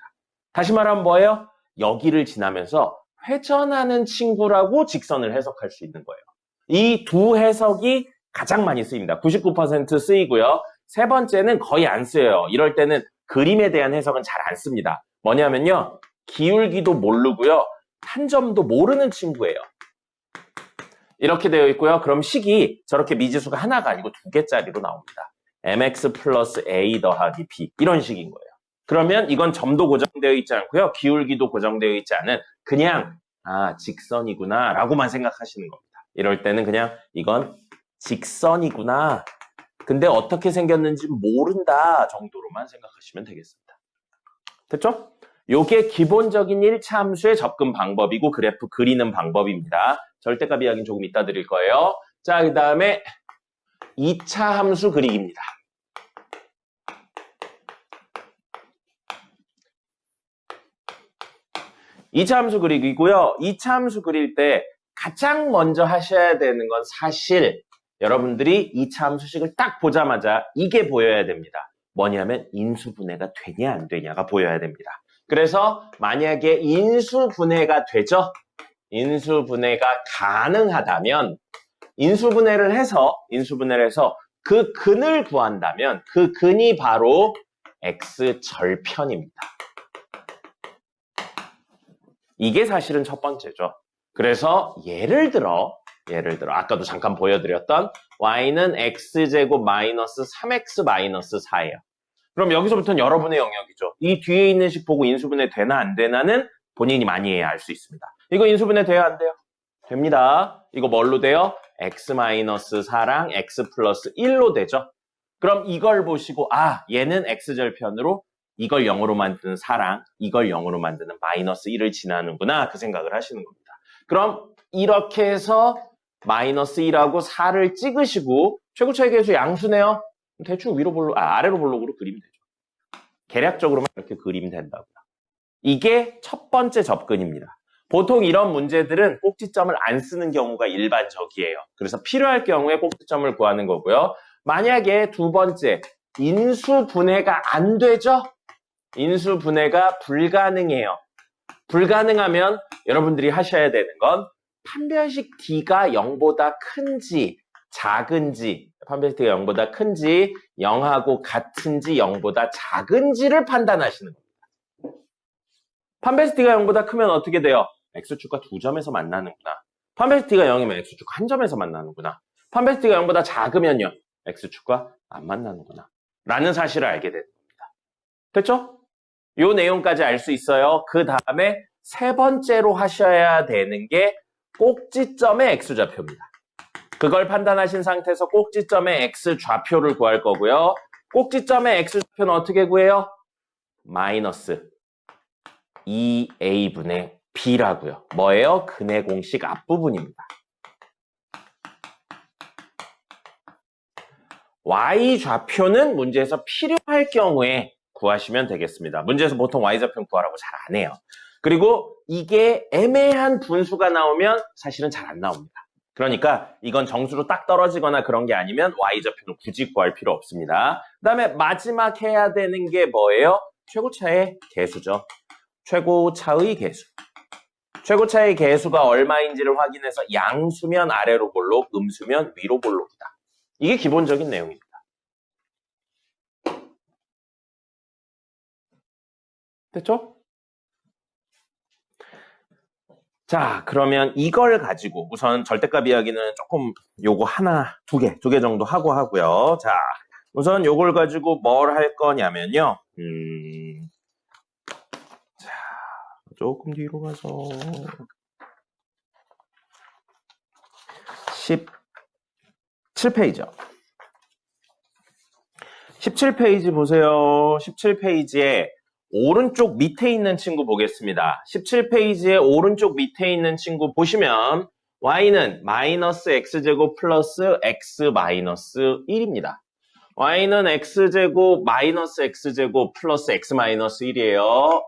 다시 말하면 뭐예요? 여기를 지나면서 회전하는 친구라고 직선을 해석할 수 있는 거예요. 이 두 해석이 가장 많이 쓰입니다. 99% 쓰이고요. 세 번째는 거의 안 쓰여요. 이럴 때는 그림에 대한 해석은 잘 안 씁니다. 뭐냐면요. 기울기도 모르고요. 한 점도 모르는 친구예요. 이렇게 되어 있고요. 그럼 식이 저렇게 미지수가 하나가 아니고 두 개짜리로 나옵니다. mx 플러스 a 더하기 b 이런 식인 거예요. 그러면 이건 점도 고정되어 있지 않고요. 기울기도 고정되어 있지 않은 그냥 직선이구나 라고만 생각하시는 겁니다. 이럴 때는 그냥 이건 직선이구나. 근데 어떻게 생겼는지 모른다 정도로만 생각하시면 되겠습니다. 됐죠? 요게 기본적인 1차 함수의 접근 방법이고 그래프 그리는 방법입니다. 절대값 이야기는 조금 이따 드릴 거예요. 자, 그 다음에 2차 함수 그리기입니다. 2차 함수 그리기고요. 2차 함수 그릴 때 가장 먼저 하셔야 되는 건 사실 여러분들이 2차 함수식을 딱 보자마자 이게 보여야 됩니다. 뭐냐면 인수분해가 되냐 안 되냐가 보여야 됩니다. 그래서 만약에 인수분해가 되죠? 인수분해가 가능하다면 인수분해를 해서 그 근을 구한다면 그 근이 바로 x절편입니다. 이게 사실은 첫 번째죠. 그래서 예를 들어 아까도 잠깐 보여드렸던 y는 x제곱 마이너스 3x 마이너스 4예요. 그럼 여기서부터는 여러분의 영역이죠. 이 뒤에 있는 식 보고 인수분해 되나 안 되나는 본인이 많이 해야 알 수 있습니다. 이거 인수분해 돼요 안 돼요? 됩니다. 이거 뭘로 돼요? x 마이너스 4랑 x 플러스 1로 되죠. 그럼 이걸 보시고 얘는 x절편으로 이걸 0으로 만드는 4랑 이걸 0으로 만드는 마이너스 1을 지나는구나 그 생각을 하시는 겁니다. 그럼 이렇게 해서 마이너스 1하고 4를 찍으시고 최고차의 계수 양수네요. 대충 아래로 볼록으로 그리면 되죠. 계략적으로만 이렇게 그리면 된다고요. 이게 첫 번째 접근입니다. 보통 이런 문제들은 꼭지점을 안 쓰는 경우가 일반적이에요. 그래서 필요할 경우에 꼭지점을 구하는 거고요. 만약에 두 번째, 인수분해가 안 되죠? 인수분해가 불가능해요. 불가능하면 여러분들이 하셔야 되는 건 판별식 D가 0보다 큰지 작은지 판별식 D가 0보다 큰지 0하고 같은지 0보다 작은지를 판단하시는 겁니다. 판별식 D가 0보다 크면 어떻게 돼요? X축과 두 점에서 만나는구나. 판별식 D가 0이면 X축 한 점에서 만나는구나. 판별식 D가 0보다 작으면요. X축과 안 만나는구나. 라는 사실을 알게 되는 겁니다. 됐죠? 요 내용까지 알 수 있어요. 그 다음에 세 번째로 하셔야 되는 게 꼭지점의 X좌표입니다. 그걸 판단하신 상태에서 꼭지점의 X좌표를 구할 거고요. 꼭지점의 X좌표는 어떻게 구해요? 마이너스 2a분의 b라고요. 뭐예요? 근의 공식 앞부분입니다. Y좌표는 문제에서 필요할 경우에 구하시면 되겠습니다. 문제에서 보통 Y좌표 구하라고 잘 안 해요. 그리고 이게 애매한 분수가 나오면 사실은 잘 안 나옵니다. 그러니까 이건 정수로 딱 떨어지거나 그런 게 아니면 Y좌표는 굳이 구할 필요 없습니다. 그 다음에 마지막 해야 되는 게 뭐예요? 최고차의 개수죠. 최고차의 개수. 최고차의 개수가 얼마인지를 확인해서 양수면 아래로 볼록, 음수면 위로 볼록이다. 이게 기본적인 내용입니다. 됐죠? 자, 그러면 이걸 가지고 우선 절대값 이야기는 조금 요거 두 개 정도 하고요. 자, 우선 요걸 가지고 뭘 할 거냐면요. 자, 조금 뒤로 가서 17페이지요. 17페이지 보세요. 17페이지에 오른쪽 밑에 있는 친구 보겠습니다. 17페이지에 오른쪽 밑에 있는 친구 보시면 y는 마이너스 x제곱 플러스 x 마이너스 1입니다. y는 x제곱 마이너스 x제곱 플러스 x 마이너스 1이에요.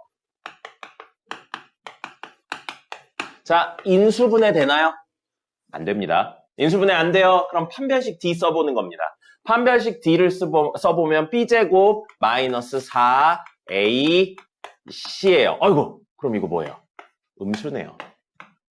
자, 인수분해 되나요? 안 됩니다. 인수분해 안 돼요. 그럼 판별식 D 써보는 겁니다. 판별식 D를 써보면 B제곱 마이너스 4A C예요. 어이구, 그럼 이거 뭐예요? 음수네요.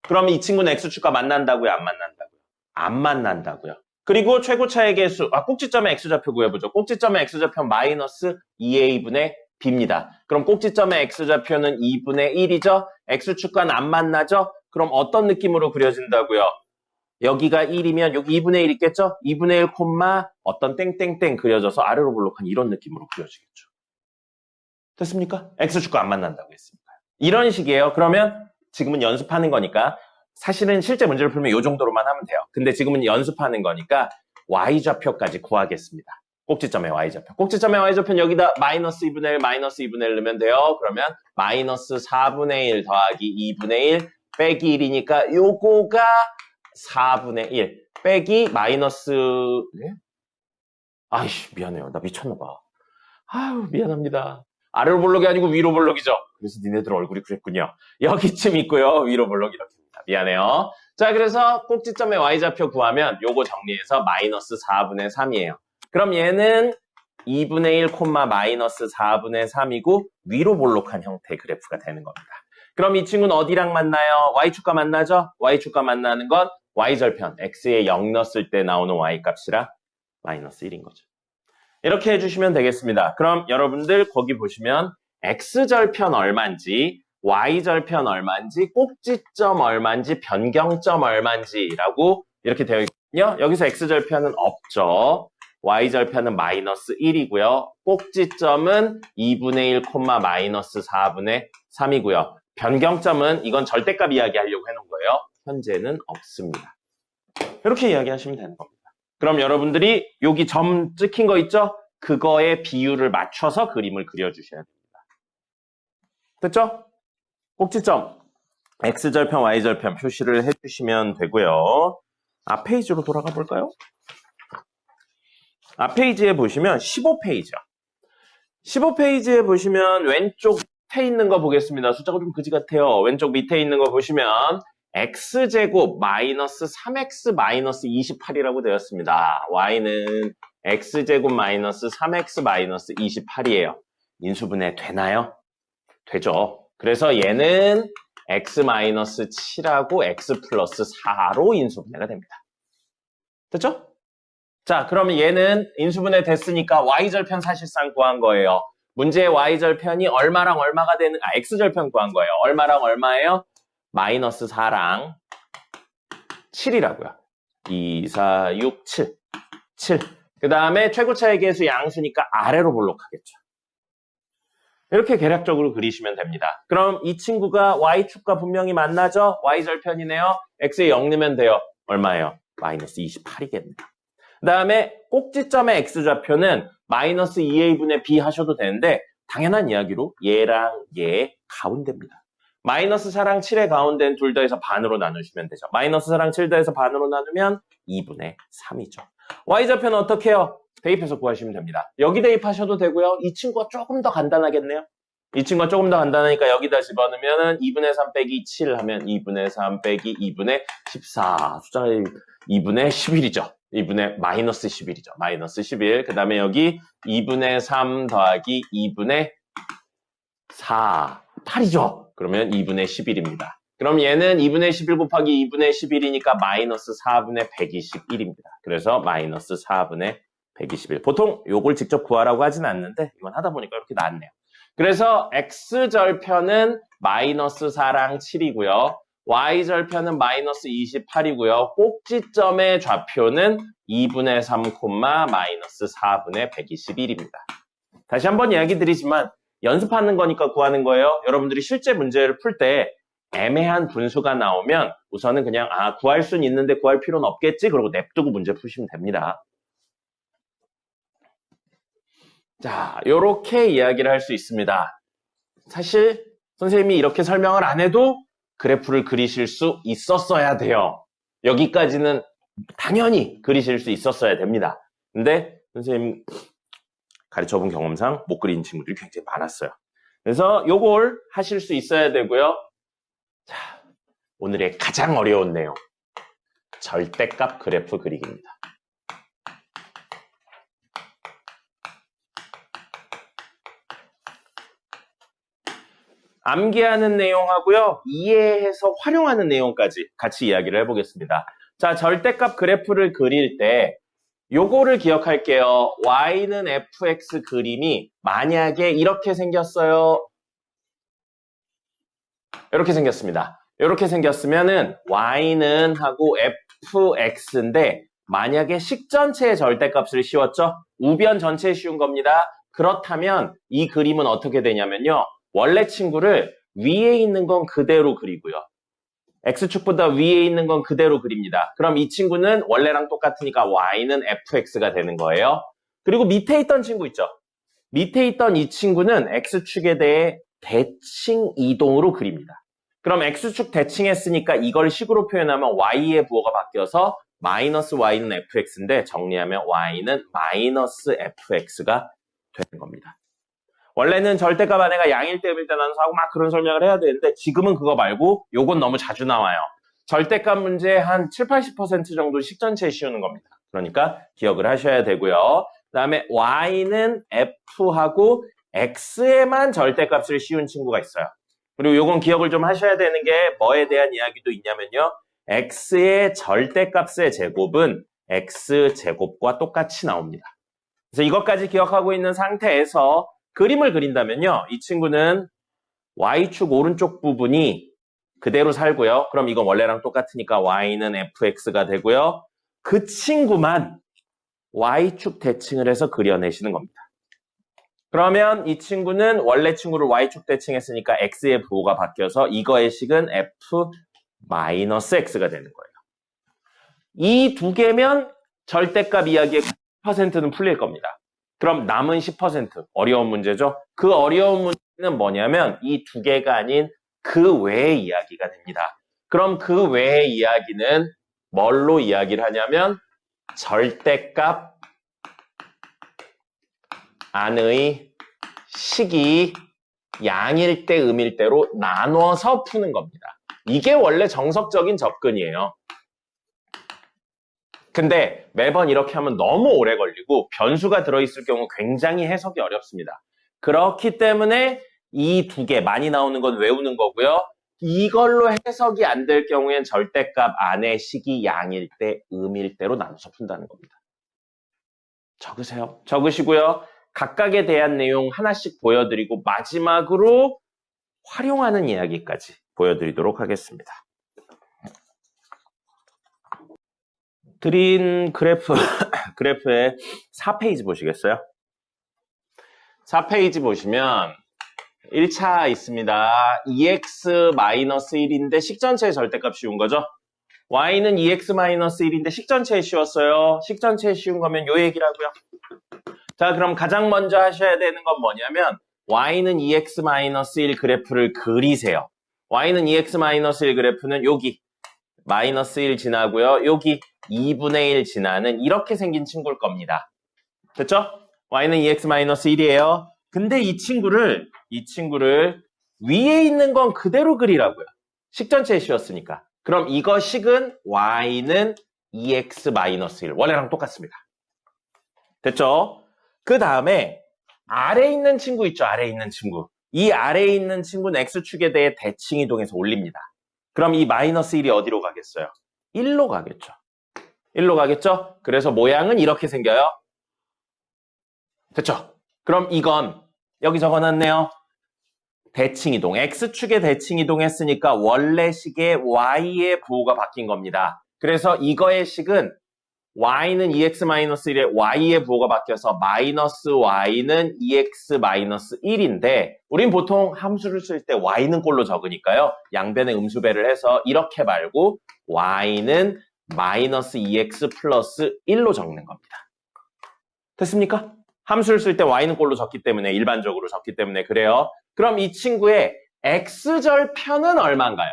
그럼 이 친구는 X축과 만난다고요? 안 만난다고요? 안 만난다고요. 그리고 최고차의 개수, 꼭지점의 X좌표 구해보죠. 꼭지점의 X좌표 마이너스 2A분의 B입니다. 그럼 꼭지점의 X좌표는 2분의 1이죠? X축과는 안 만나죠? 그럼 어떤 느낌으로 그려진다고요? 여기가 1이면 여기 2분의 1 있겠죠? 2분의 1 콤마 어떤 땡땡땡 그려져서 아래로 볼록한 이런 느낌으로 그려지겠죠. 됐습니까? X축과 안 만난다고 했으니까. 이런 식이에요. 그러면 지금은 연습하는 거니까 사실은 실제 문제를 풀면 이 정도로만 하면 돼요. 근데 지금은 연습하는 거니까 Y좌표까지 구하겠습니다. 꼭지점의 Y좌표. 꼭지점의 Y좌표는 여기다 마이너스 2분의 1, 마이너스 2분의 1 넣으면 돼요. 그러면 마이너스 4분의 1 더하기 2분의 1 빼기 1이니까 요거가 4분의 1 빼기 마이너스 네? 아이씨 미안해요. 나 미쳤나봐. 아유 미안합니다. 아래로 볼록이 아니고 위로 볼록이죠. 그래서 니네들 얼굴이 그랬군요. 여기쯤 있고요. 위로 볼록 이렇게입니다. 미안해요. 자 그래서 꼭지점의 Y좌표 구하면 요거 정리해서 마이너스 4분의 3이에요. 그럼 얘는 2분의 1, 마이너스 4분의 3이고 위로 볼록한 형태의 그래프가 되는 겁니다. 그럼 이 친구는 어디랑 만나요? Y축과 만나죠? Y축과 만나는 건 Y절편, X에 0 넣었을 때 나오는 Y값이라 마이너스 1인 거죠. 이렇게 해주시면 되겠습니다. 그럼 여러분들 거기 보시면 X절편 얼마인지, Y절편 얼마인지, 꼭지점 얼마인지, 변경점 얼마인지라고 이렇게 되어 있거든요. 여기서 X절편은 없죠. Y절편은 마이너스 1이고요. 꼭지점은 2분의 1, 마이너스 4분의 3이고요. 변경점은 이건 절대값 이야기하려고 해놓은 거예요. 현재는 없습니다. 이렇게 이야기하시면 되는 겁니다. 그럼 여러분들이 여기 점 찍힌 거 있죠? 그거에 비율을 맞춰서 그림을 그려주셔야 됩니다. 됐죠? 꼭지점 X절편, Y절편 표시를 해주시면 되고요. 앞 페이지로 돌아가 볼까요? 앞 페이지에 보시면 15페이지요. 15페이지에 보시면 왼쪽 밑에 있는 거 보겠습니다. 숫자가 좀 그지 같아요. 왼쪽 밑에 있는 거 보시면 X제곱 마이너스 3X 마이너스 28이라고 되었습니다. Y는 X제곱 마이너스 3X 마이너스 28이에요. 인수분해 되나요? 되죠. 그래서 얘는 X 마이너스 7하고 X 플러스 4로 인수분해가 됩니다. 됐죠? 자, 그러면 얘는 인수분해 됐으니까 Y절편 사실상 구한 거예요. 문제의 Y절편이 얼마랑 얼마가 되는, X절편 구한 거예요. 얼마랑 얼마예요? 마이너스 4랑 7이라고요. 2, 4, 6, 7. 7. 그 다음에 최고차의 계수 양수니까 아래로 볼록하겠죠. 이렇게 계략적으로 그리시면 됩니다. 그럼 이 친구가 Y축과 분명히 만나죠? Y절편이네요. X에 0 넣으면 돼요. 얼마예요? 마이너스 28이겠네요. 그 다음에 꼭지점의 X좌표는 마이너스 2A분의 B 하셔도 되는데 당연한 이야기로 얘랑 얘 가운데입니다. 마이너스 4랑 7의 가운데는 둘 더해서 반으로 나누시면 되죠. 마이너스 4랑 7 더해서 반으로 나누면 2분의 3이죠. Y좌표는 어떻게 해요? 대입해서 구하시면 됩니다. 여기 대입하셔도 되고요. 이 친구가 조금 더 간단하겠네요. 이 친구가 조금 더 간단하니까 여기다 집어넣으면 2분의 3 빼기 7 하면 2분의 3 빼기 2분의 14. 숫자가 2분의 11이죠. 2분의 마이너스 11이죠. 마이너스 11. 그 다음에 여기 2분의 3 더하기 2분의 4. 8이죠. 그러면 2분의 11입니다. 그럼 얘는 2분의 11 곱하기 2분의 11이니까 마이너스 4분의 121입니다. 그래서 마이너스 4분의 121. 보통 요걸 직접 구하라고 하진 않는데 이건 하다 보니까 이렇게 나왔네요. 그래서 X절편은 마이너스 4랑 7이고요. Y절편은 마이너스 28이고요. 꼭지점의 좌표는 2분의 3, 마이너스 4분의 121입니다. 다시 한번 이야기 드리지만 연습하는 거니까 구하는 거예요. 여러분들이 실제 문제를 풀 때 애매한 분수가 나오면 우선은 그냥 구할 수는 있는데 구할 필요는 없겠지 그러고 냅두고 문제 푸시면 됩니다. 자, 요렇게 이야기를 할 수 있습니다. 사실 선생님이 이렇게 설명을 안 해도 그래프를 그리실 수 있었어야 돼요. 여기까지는 당연히 그리실 수 있었어야 됩니다. 근데 선생님 가르쳐본 경험상 못 그리는 친구들이 굉장히 많았어요. 그래서 요걸 하실 수 있어야 되고요. 자, 오늘의 가장 어려운 내용. 절대값 그래프 그리기입니다. 암기하는 내용하고요. 이해해서 활용하는 내용까지 같이 이야기를 해보겠습니다. 자, 절대값 그래프를 그릴 때 요거를 기억할게요. Y는 fx 그림이 만약에 이렇게 생겼어요. 이렇게 생겼습니다. 이렇게 생겼으면은 Y는 하고 fx인데 만약에 식 전체의 절대값을 씌웠죠? 우변 전체에 씌운 겁니다. 그렇다면 이 그림은 어떻게 되냐면요. 원래 친구를 위에 있는 건 그대로 그리고요. x축보다 위에 있는 건 그대로 그립니다. 그럼 이 친구는 원래랑 똑같으니까 y는 fx가 되는 거예요. 그리고 밑에 있던 친구 있죠. 밑에 있던 이 친구는 x축에 대해 대칭 이동으로 그립니다. 그럼 x축 대칭했으니까 이걸 식으로 표현하면 y의 부호가 바뀌어서 마이너스 y는 fx인데 정리하면 y는 마이너스 fx가 되는 겁니다. 원래는 절대값 안에가 양일 때, 음일 때 나눠서 하고 막 그런 설명을 해야 되는데 지금은 그거 말고 요건 너무 자주 나와요. 절대값 문제 한 7, 80% 정도 식전체에 씌우는 겁니다. 그러니까 기억을 하셔야 되고요. 그 다음에 y는 f하고 x에만 절대값을 씌운 친구가 있어요. 그리고 요건 기억을 좀 하셔야 되는 게 뭐에 대한 이야기도 있냐면요. x의 절대값의 제곱은 x제곱과 똑같이 나옵니다. 그래서 이것까지 기억하고 있는 상태에서 그림을 그린다면요. 이 친구는 y축 오른쪽 부분이 그대로 살고요. 그럼 이건 원래랑 똑같으니까 y는 fx가 되고요. 그 친구만 y축 대칭을 해서 그려내시는 겁니다. 그러면 이 친구는 원래 친구를 y축 대칭했으니까 x의 부호가 바뀌어서 이거의 식은 f-x가 되는 거예요. 이 두 개면 절대값 이야기의 90%는 풀릴 겁니다. 그럼 남은 10% 어려운 문제죠. 그 어려운 문제는 뭐냐면 이 두 개가 아닌 그 외의 이야기가 됩니다. 그럼 그 외의 이야기는 뭘로 이야기를 하냐면 절대값 안의 식이 양일 때, 음일 때로 나눠서 푸는 겁니다. 이게 원래 정석적인 접근이에요. 근데 매번 이렇게 하면 너무 오래 걸리고 변수가 들어있을 경우 굉장히 해석이 어렵습니다. 그렇기 때문에 이 두 개 많이 나오는 건 외우는 거고요. 이걸로 해석이 안 될 경우엔 절대값 안에 식이 양일 때, 음일 때로 나눠서 푼다는 겁니다. 적으세요. 적으시고요. 각각에 대한 내용 하나씩 보여드리고 마지막으로 활용하는 이야기까지 보여드리도록 하겠습니다. 드린 그래프의 4페이지 보시겠어요? 4페이지 보시면 1차 있습니다. 2x-1인데 식전체의 절대값 씌운 거죠? y는 2x-1인데 식전체에 씌웠어요. 식전체에 씌운 거면 요 얘기라고요. 자, 그럼 가장 먼저 하셔야 되는 건 뭐냐면 y는 2x-1 그래프를 그리세요. y는 2x-1 그래프는 여기 마이너스 1 지나고요. 여기 2분의 1 지나는 이렇게 생긴 친구일 겁니다. 됐죠? y는 2x-1이에요. 근데 이 친구를 위에 있는 건 그대로 그리라고요. 식전체에 씌웠으니까. 그럼 이거 식은 y는 2x-1 원래랑 똑같습니다. 됐죠? 그 다음에 아래에 있는 친구 있죠? 아래에 있는 친구. 이 아래에 있는 친구는 x축에 대해 대칭 이동해서 올립니다. 그럼 이 마이너스 1이 어디로 가겠어요? 1로 가겠죠. 1로 가겠죠? 그래서 모양은 이렇게 생겨요. 됐죠? 그럼 이건 여기 적어놨네요. 대칭 이동. x축에 대칭 이동했으니까 원래 식의 y의 부호가 바뀐 겁니다. 그래서 이거의 식은 y는 2x-1에 y의 부호가 바뀌어서 마이너스 y는 2x-1인데 우린 보통 함수를 쓸 때 y는 꼴로 적으니까요. 양변에 음수배를 해서 이렇게 말고 y는 마이너스 2x 플러스 1로 적는 겁니다. 됐습니까? 함수를 쓸 때 y는 꼴로 적기 때문에 일반적으로 적기 때문에 그래요. 그럼 이 친구의 x절편은 얼마인가요?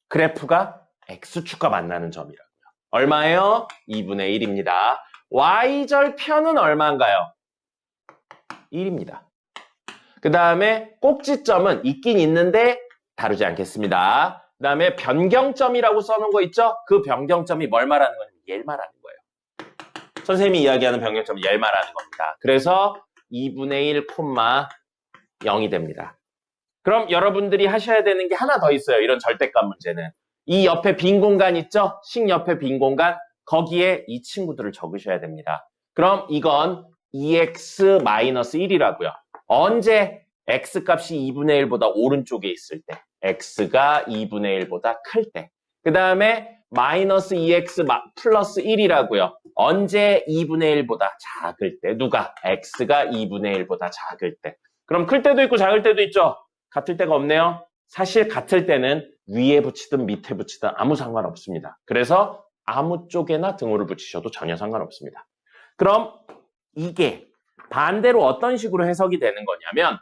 그래프가 x축과 만나는 점이라고요. 얼마예요? 2분의 1입니다. y절편은 얼마인가요? 1입니다. 그 다음에 꼭지점은 있긴 있는데 다루지 않겠습니다. 그 다음에 변경점이라고 써놓은 거 있죠? 그 변경점이 뭘 말하는 거냐면 얘를 말하는 거예요. 선생님이 이야기하는 변경점은 얘를 말하는 겁니다. 그래서 2분의 1, 0이 됩니다. 그럼 여러분들이 하셔야 되는 게 하나 더 있어요. 이런 절대값 문제는. 이 옆에 빈 공간 있죠? 식 옆에 빈 공간. 거기에 이 친구들을 적으셔야 됩니다. 그럼 이건 2x-1이라고요. 언제? x값이 2분의 1보다 오른쪽에 있을 때. x가 2분의 1보다 클 때. 그 다음에 마이너스 2x 플러스 1이라고요. 언제 2분의 1보다 작을 때? 누가? x가 2분의 1보다 작을 때. 그럼 클 때도 있고 작을 때도 있죠? 같을 때가 없네요. 사실 같을 때는 위에 붙이든 밑에 붙이든 아무 상관없습니다. 그래서 아무 쪽에나 등호를 붙이셔도 전혀 상관없습니다. 그럼 이게 반대로 어떤 식으로 해석이 되는 거냐면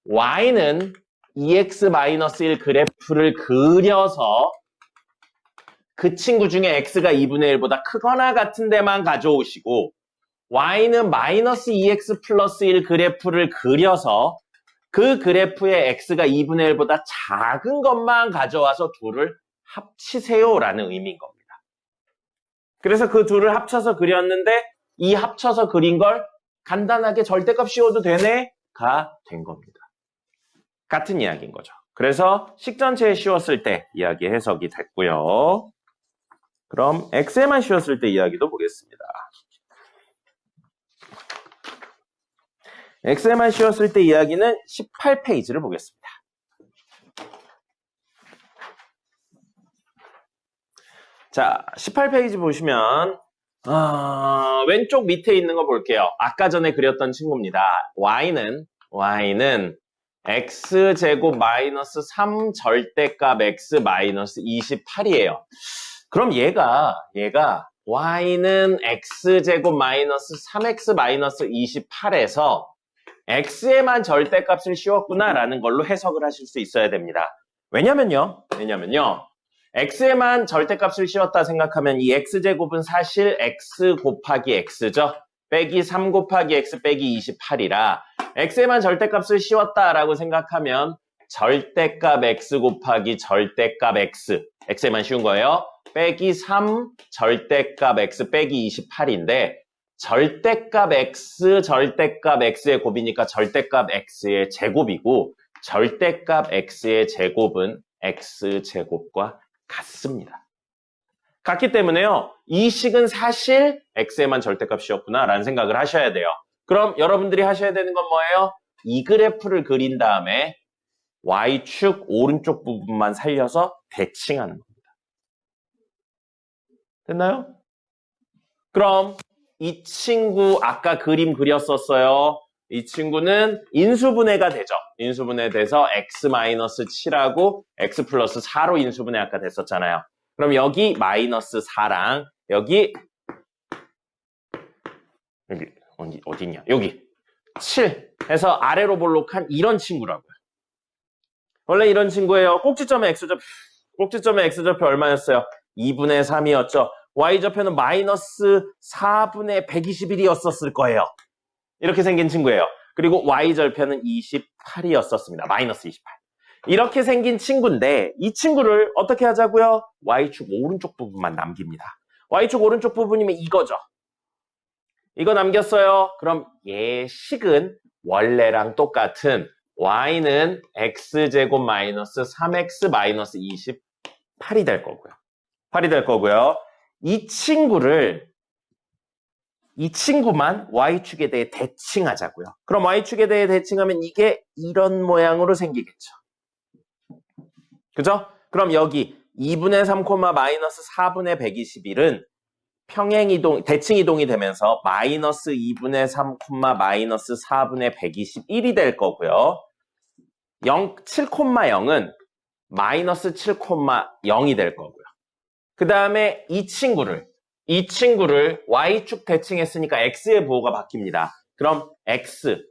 y는 2x-1 그래프를 그려서 그 친구 중에 x가 2분의 1보다 크거나 같은 데만 가져오시고 y는 마이너스 2x 플러스 1 그래프를 그려서 그 그래프에 x가 2분의 1보다 작은 것만 가져와서 둘을 합치세요라는 의미인 겁니다. 그래서 그 둘을 합쳐서 그렸는데 이 합쳐서 그린 걸 간단하게 절대값 씌워도 되네?가 된 겁니다. 같은 이야기인 거죠. 그래서 식전체에 씌웠을 때 이야기 해석이 됐고요. 그럼 x에만 씌웠을 때 이야기도 보겠습니다. x에만 씌웠을 때 이야기는 18페이지를 보겠습니다. 자, 18페이지 보시면 왼쪽 밑에 있는 거 볼게요. 아까 전에 그렸던 친구입니다. y는 x제곱 마이너스 3 절대값 x 마이너스 28이에요. 그럼 얘가 y는 x제곱 마이너스 3x 마이너스 28에서 x에만 절대값을 씌웠구나라는 걸로 해석을 하실 수 있어야 됩니다. 왜냐면요. x에만 절대값을 씌웠다 생각하면 이 x제곱은 사실 x 곱하기 x죠. 빼기 3 곱하기 x 빼기 28이라 x에만 절대값을 씌웠다라고 생각하면 절대값 x 곱하기 절대값 x에만 씌운 거예요. 빼기 3 절대값 x 빼기 28인데 절대값 x의 곱이니까 절대값 x의 제곱이고 절대값 x의 제곱은 x제곱과 같습니다. 같기 때문에요. 이 식은 사실 x에만 절대값이었구나 라는 생각을 하셔야 돼요. 그럼 여러분들이 하셔야 되는 건 뭐예요? 이 그래프를 그린 다음에 y축 오른쪽 부분만 살려서 대칭하는 겁니다. 됐나요? 그럼 이 친구 아까 그림 그렸었어요. 이 친구는 인수분해가 되죠. 인수분해 돼서 x-7하고 x 플러스 4로 인수분해 아까 됐었잖아요. 그럼 여기 마이너스 4랑 여기 어디냐? 여기 7 해서 아래로 볼록한 이런 친구라고요. 원래 이런 친구예요. 꼭지점의 x좌표 얼마였어요? 2분의 3이었죠. y좌표는 마이너스 4분의 121이었을 거예요. 이렇게 생긴 친구예요. 그리고 y절편은 28이었습니다. 마이너스 28. 이렇게 생긴 친구인데 이 친구를 어떻게 하자고요? y축 오른쪽 부분만 남깁니다. y축 오른쪽 부분이면 이거죠. 이거 남겼어요. 그럼 얘 식은 원래랑 똑같은 y는 x제곱 마이너스 3x 마이너스 28이 될 거고요. 8이 될 거고요. 이 친구만 y축에 대해 대칭하자고요. 그럼 y축에 대해 대칭하면 이게 이런 모양으로 생기겠죠. 그죠? 그럼 여기 2분의 3, 마이너스 4분의 121은 평행이동, 대칭이동이 되면서 마이너스 2분의 3, 마이너스 4분의 121이 될 거고요. 7,0은 마이너스 7,0이 될 거고요. 그 다음에 이 친구를 y축 대칭했으니까 x의 부호가 바뀝니다. 그럼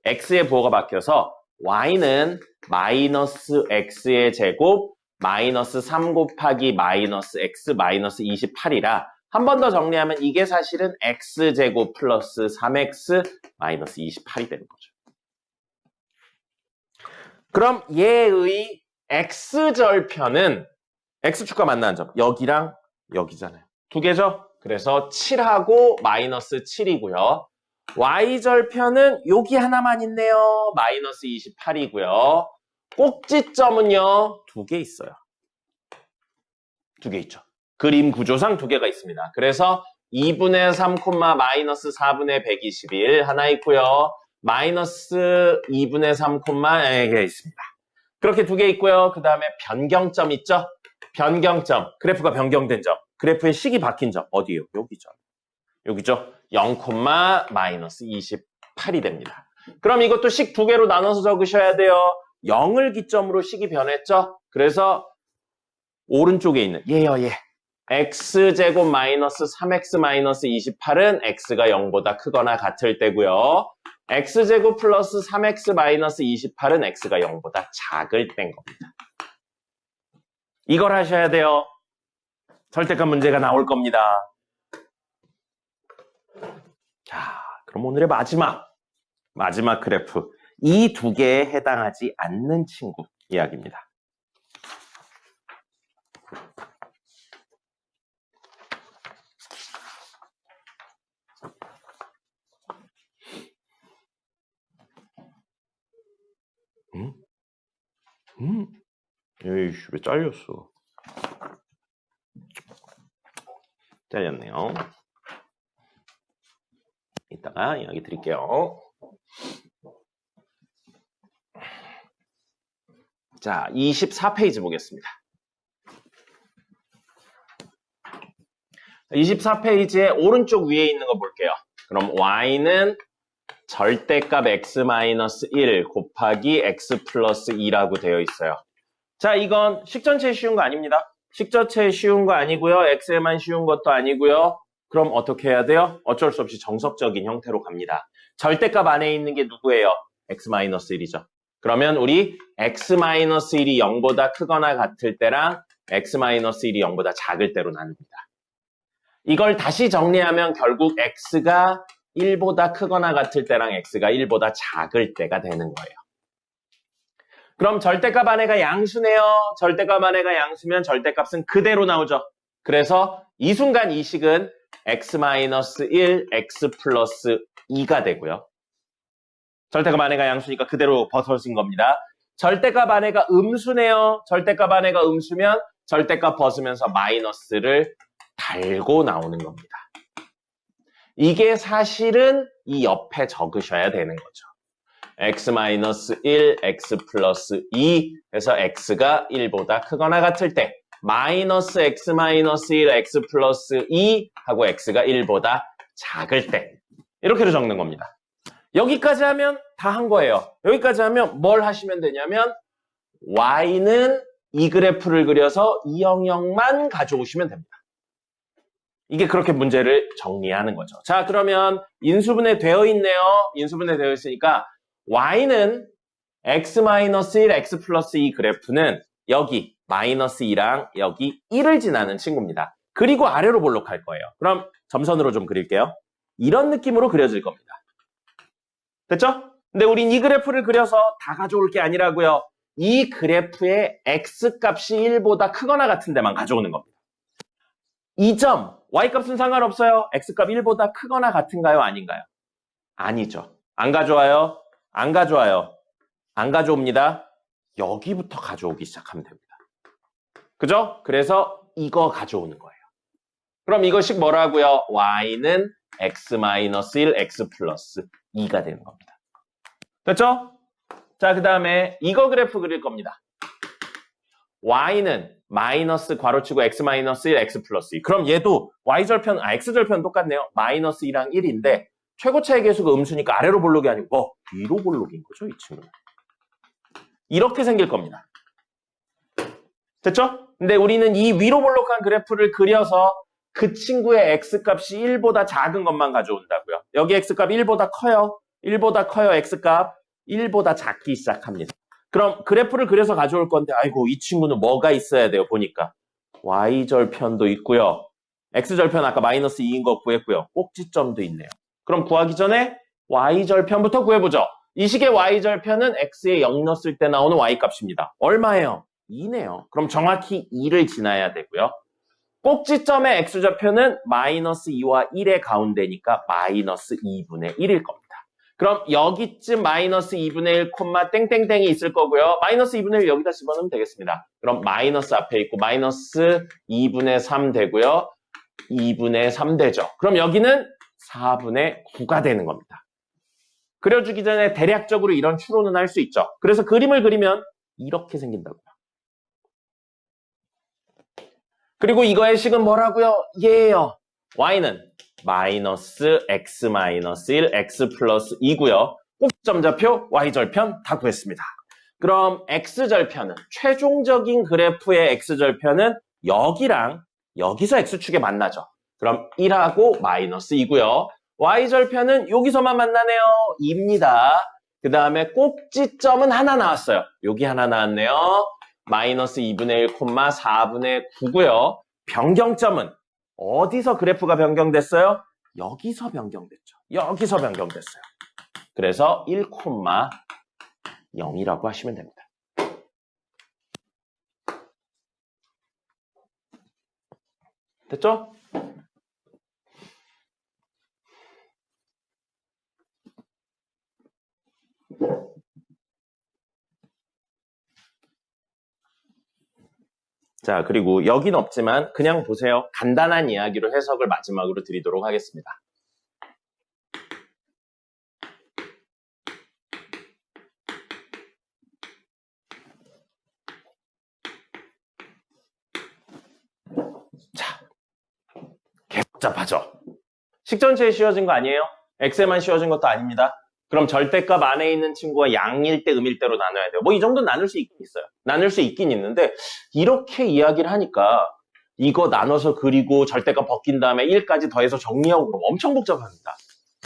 x의 부호가 바뀌어서 y는 마이너스 x의 제곱 마이너스 3 곱하기 마이너스 x 마이너스 28이라 한 번 더 정리하면 이게 사실은 x제곱 플러스 3x 마이너스 28이 되는 거죠. 그럼 얘의 x절편은 x축과 만나는 점 여기랑 여기잖아요. 두 개죠? 그래서 7하고 마이너스 7이고요. y절편은 여기 하나만 있네요. 마이너스 28이고요. 꼭지점은요. 두 개 있어요. 두 개 있죠. 그림 구조상 두 개가 있습니다. 그래서 2분의 3, 마이너스 4분의 121 하나 있고요. 마이너스 2분의 3, 이게 있습니다. 그렇게 두 개 있고요. 그 다음에 변경점 있죠? 변경점, 그래프가 변경된 점, 그래프의 식이 바뀐 점 어디예요? 여기죠. 여기죠. 0, 마이너스 28이 됩니다. 그럼 이것도 식 두 개로 나눠서 적으셔야 돼요. 0을 기점으로 식이 변했죠. 그래서 오른쪽에 있는 얘요, 얘. x제곱 마이너스 3x 마이너스 28은 x가 0보다 크거나 같을 때고요. x제곱 플러스 3x 마이너스 28은 x가 0보다 작을 때인 겁니다. 이걸 하셔야 돼요. 절대값 문제가 나올 겁니다. 자, 그럼 오늘의 마지막 그래프. 이 두 개에 해당하지 않는 친구 이야기입니다. 에이씨, 왜 잘렸어? 잘렸네요. 이따가 이야기 드릴게요. 자, 24페이지 보겠습니다. 24페이지에 오른쪽 위에 있는 거 볼게요. 그럼 y는 절대값 x-1 곱하기 x 플러스 2라고 되어 있어요. 자, 이건 식전체에 쉬운 거 아닙니다. 식전체에 쉬운 거 아니고요. x에만 쉬운 것도 아니고요. 그럼 어떻게 해야 돼요? 어쩔 수 없이 정석적인 형태로 갑니다. 절대값 안에 있는 게 누구예요? x-1이죠. 그러면 우리 x-1이 0보다 크거나 같을 때랑 x-1이 0보다 작을 때로 나눕니다. 이걸 다시 정리하면 결국 x가 1보다 크거나 같을 때랑 x가 1보다 작을 때가 되는 거예요. 그럼 절대값 안에가 양수네요. 절대값 안에가 양수면 절대값은 그대로 나오죠. 그래서 이 순간 이 식은 x-1, x 플러스 2가 되고요. 절대값 안에가 양수니까 그대로 벗어진 겁니다. 절대값 안에가 음수네요. 절대값 안에가 음수면 절대값 벗으면서 마이너스를 달고 나오는 겁니다. 이게 사실은 이 옆에 적으셔야 되는 거죠. x-1, x 플러스 2 해서 x가 1보다 크거나 같을 때 마이너스 x-1, x 플러스 2 하고 x가 1보다 작을 때 이렇게로 적는 겁니다. 여기까지 하면 다 한 거예요. 여기까지 하면 뭘 하시면 되냐면 y는 이 그래프를 그려서 200만 가져오시면 됩니다. 이게 그렇게 문제를 정리하는 거죠. 자, 그러면 인수분해 되어 있네요. 인수분해 되어 있으니까 y는 x-1, x 플러스 2 그래프는 여기 마이너스 2랑 여기 1을 지나는 친구입니다. 그리고 아래로 볼록할 거예요. 그럼 점선으로 좀 그릴게요. 이런 느낌으로 그려질 겁니다. 됐죠? 근데 우린 이 그래프를 그려서 다 가져올 게 아니라고요. 이 그래프의 x값이 1보다 크거나 같은 데만 가져오는 겁니다. 이 점, y값은 상관없어요. x값 1보다 크거나 같은가요? 아닌가요? 아니죠. 안 가져와요? 안 가져와요. 안 가져옵니다. 여기부터 가져오기 시작하면 됩니다. 그죠? 그래서 이거 가져오는 거예요. 그럼 이것이 뭐라고요? y는 x-1, x 플러스 2가 되는 겁니다. 됐죠? 자, 그 다음에 이거 그래프 그릴 겁니다. y는 마이너스 괄호치고 x-1, x 플러스 2. 그럼 얘도 y절편, x절편 똑같네요. 마이너스 2랑 1인데 최고차의 계수가 음수니까 아래로 볼록이 아니고 위로 볼록인 거죠, 이 친구는. 이렇게 생길 겁니다. 됐죠? 근데 우리는 이 위로 볼록한 그래프를 그려서 그 친구의 x값이 1보다 작은 것만 가져온다고요. 여기 x값 1보다 커요. 1보다 커요, x값. 1보다 작기 시작합니다. 그럼 그래프를 그려서 가져올 건데 아이고 이 친구는 뭐가 있어야 돼요, 보니까. y절편도 있고요. x절편 아까 마이너스 2인 거 구했고요. 꼭지점도 있네요. 그럼 구하기 전에 y절편부터 구해보죠. 이 식의 y절편은 x에 0 넣었을 때 나오는 y값입니다. 얼마예요? 2네요. 그럼 정확히 2를 지나야 되고요. 꼭지점의 x좌표는 마이너스 2와 1의 가운데니까 마이너스 2분의 1일 겁니다. 그럼 여기쯤 마이너스 2분의 1 콤마 땡땡땡이 있을 거고요. 마이너스 2분의 1 여기다 집어넣으면 되겠습니다. 그럼 마이너스 앞에 있고 마이너스 2분의 3 되고요. 2분의 3 되죠. 그럼 여기는 4분의 9가 되는 겁니다. 그려주기 전에 대략적으로 이런 추론은 할 수 있죠. 그래서 그림을 그리면 이렇게 생긴다고요. 그리고 이거의 식은 뭐라고요? 얘예요. y는 마이너스 x 마이너스 1, x 플러스 2고요. 꼭지점좌표, y절편 다 구했습니다. 그럼 x절편은 최종적인 그래프의 x절편은 여기랑 여기서 x축에 만나죠. 그럼 1하고 마이너스 2고요. y절편은 여기서만 만나네요. 2입니다. 그 다음에 꼭지점은 하나 나왔어요. 여기 하나 나왔네요. 마이너스 2분의 1, 4분의 9고요. 변경점은 어디서 그래프가 변경됐어요? 여기서 변경됐죠. 여기서 변경됐어요. 그래서 1,0이라고 하시면 됩니다. 됐죠? 자, 그리고 여긴 없지만 그냥 보세요. 간단한 이야기로 해석을 마지막으로 드리도록 하겠습니다. 자, 복잡하죠? 식전체에 씌워진 거 아니에요? x에만 씌워진 것도 아닙니다. 그럼 절대값 안에 있는 친구가 양일 대 음일 대로 나눠야 돼요. 뭐 이 정도는 나눌 수 있긴 있어요. 나눌 수 있긴 있는데 이렇게 이야기를 하니까 이거 나눠서 그리고 절대값 벗긴 다음에 1까지 더해서 정리하고 그러면 엄청 복잡합니다.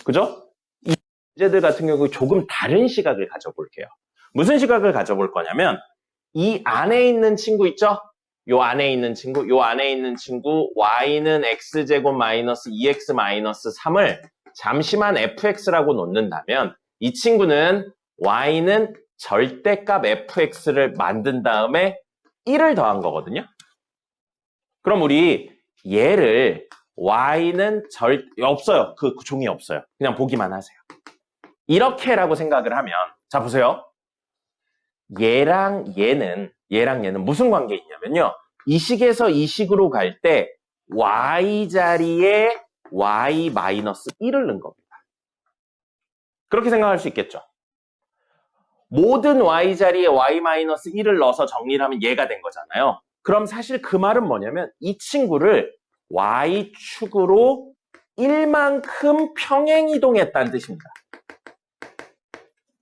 그죠? 이 문제들 같은 경우 조금 다른 시각을 가져볼게요. 무슨 시각을 가져볼 거냐면 이 안에 있는 친구 있죠? 요 안에 있는 친구 y는 x제곱 마이너스 2x 마이너스 3을 잠시만 fx라고 놓는다면 이 친구는 y는 절대값 fx를 만든 다음에 1을 더한 거거든요. 그럼 우리 얘를 y는 없어요. 그 종이 없어요. 그냥 보기만 하세요. 이렇게라고 생각을 하면 자 보세요. 얘랑 얘는 무슨 관계 있냐면요. 이 식에서 이 식으로 갈 때 y 자리에 y 마이너스 1을 넣은 겁니다. 그렇게 생각할 수 있겠죠. 모든 y 자리에 y 마이너스 1을 넣어서 정리를 하면 얘가 된 거잖아요. 그럼 사실 그 말은 뭐냐면 이 친구를 y축으로 1만큼 평행이동했다는 뜻입니다.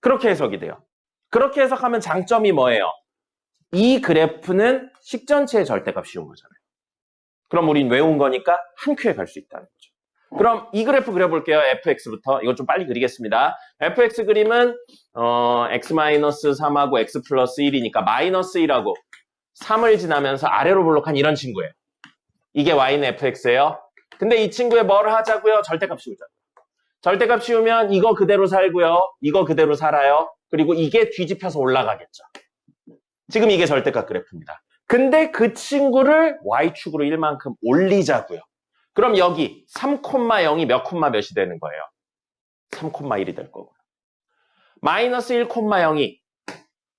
그렇게 해석이 돼요. 그렇게 해석하면 장점이 뭐예요? 이 그래프는 식전체의 절대값 씌운 거잖아요. 그럼 우린 외운 거니까 한 큐에 갈 수 있다는 거죠. 그럼 이 그래프 그려볼게요. fx부터. 이거 좀 빨리 그리겠습니다. fx 그림은 x-3하고 x 플러스 1이니까 마이너스 1하고 3을 지나면서 아래로 볼록한 이런 친구예요. 이게 y는 fx예요. 근데 이 친구에 뭘 하자고요? 절대값 씌우자. 절대값 씌우면 이거 그대로 살고요. 이거 그대로 살아요. 그리고 이게 뒤집혀서 올라가겠죠. 지금 이게 절대값 그래프입니다. 근데 그 친구를 y축으로 1만큼 올리자고요. 그럼 여기 3,0이 몇 콤마 몇이 되는 거예요? 3,1이 될 거고요. 마이너스 1,0이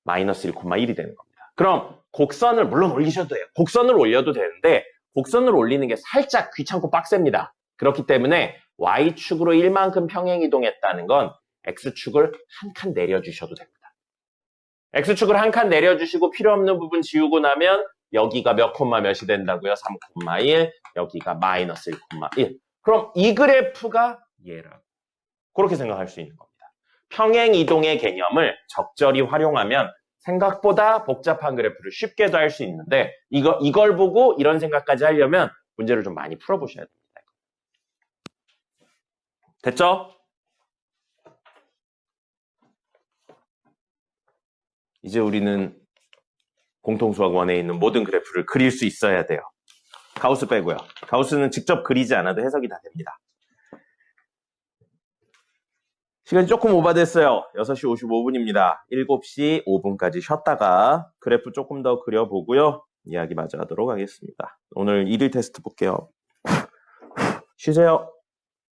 마이너스 1,1이 되는 겁니다. 그럼 곡선을 물론 올리셔도 돼요. 곡선을 올려도 되는데 곡선을 올리는 게 살짝 귀찮고 빡셉니다. 그렇기 때문에 y축으로 1만큼 평행이동했다는 건 x축을 한 칸 내려주셔도 됩니다. x축을 한 칸 내려주시고 필요 없는 부분 지우고 나면 여기가 몇 콤마 몇이 된다고요? 3,1, 여기가 마이너스 1,1. 그럼 이 그래프가 얘라고. 그렇게 생각할 수 있는 겁니다. 평행이동의 개념을 적절히 활용하면 생각보다 복잡한 그래프를 쉽게도 할 수 있는데 이걸 보고 이런 생각까지 하려면 문제를 좀 많이 풀어보셔야 됩니다. 됐죠? 이제 우리는 공통수학 1에 있는 모든 그래프를 그릴 수 있어야 돼요. 가우스 빼고요. 가우스는 직접 그리지 않아도 해석이 다 됩니다. 시간이 조금 오버됐어요. 6시 55분입니다. 7시 5분까지 쉬었다가 그래프 조금 더 그려보고요. 이야기 마저 하도록 하겠습니다. 오늘 1일 테스트 볼게요. 쉬세요.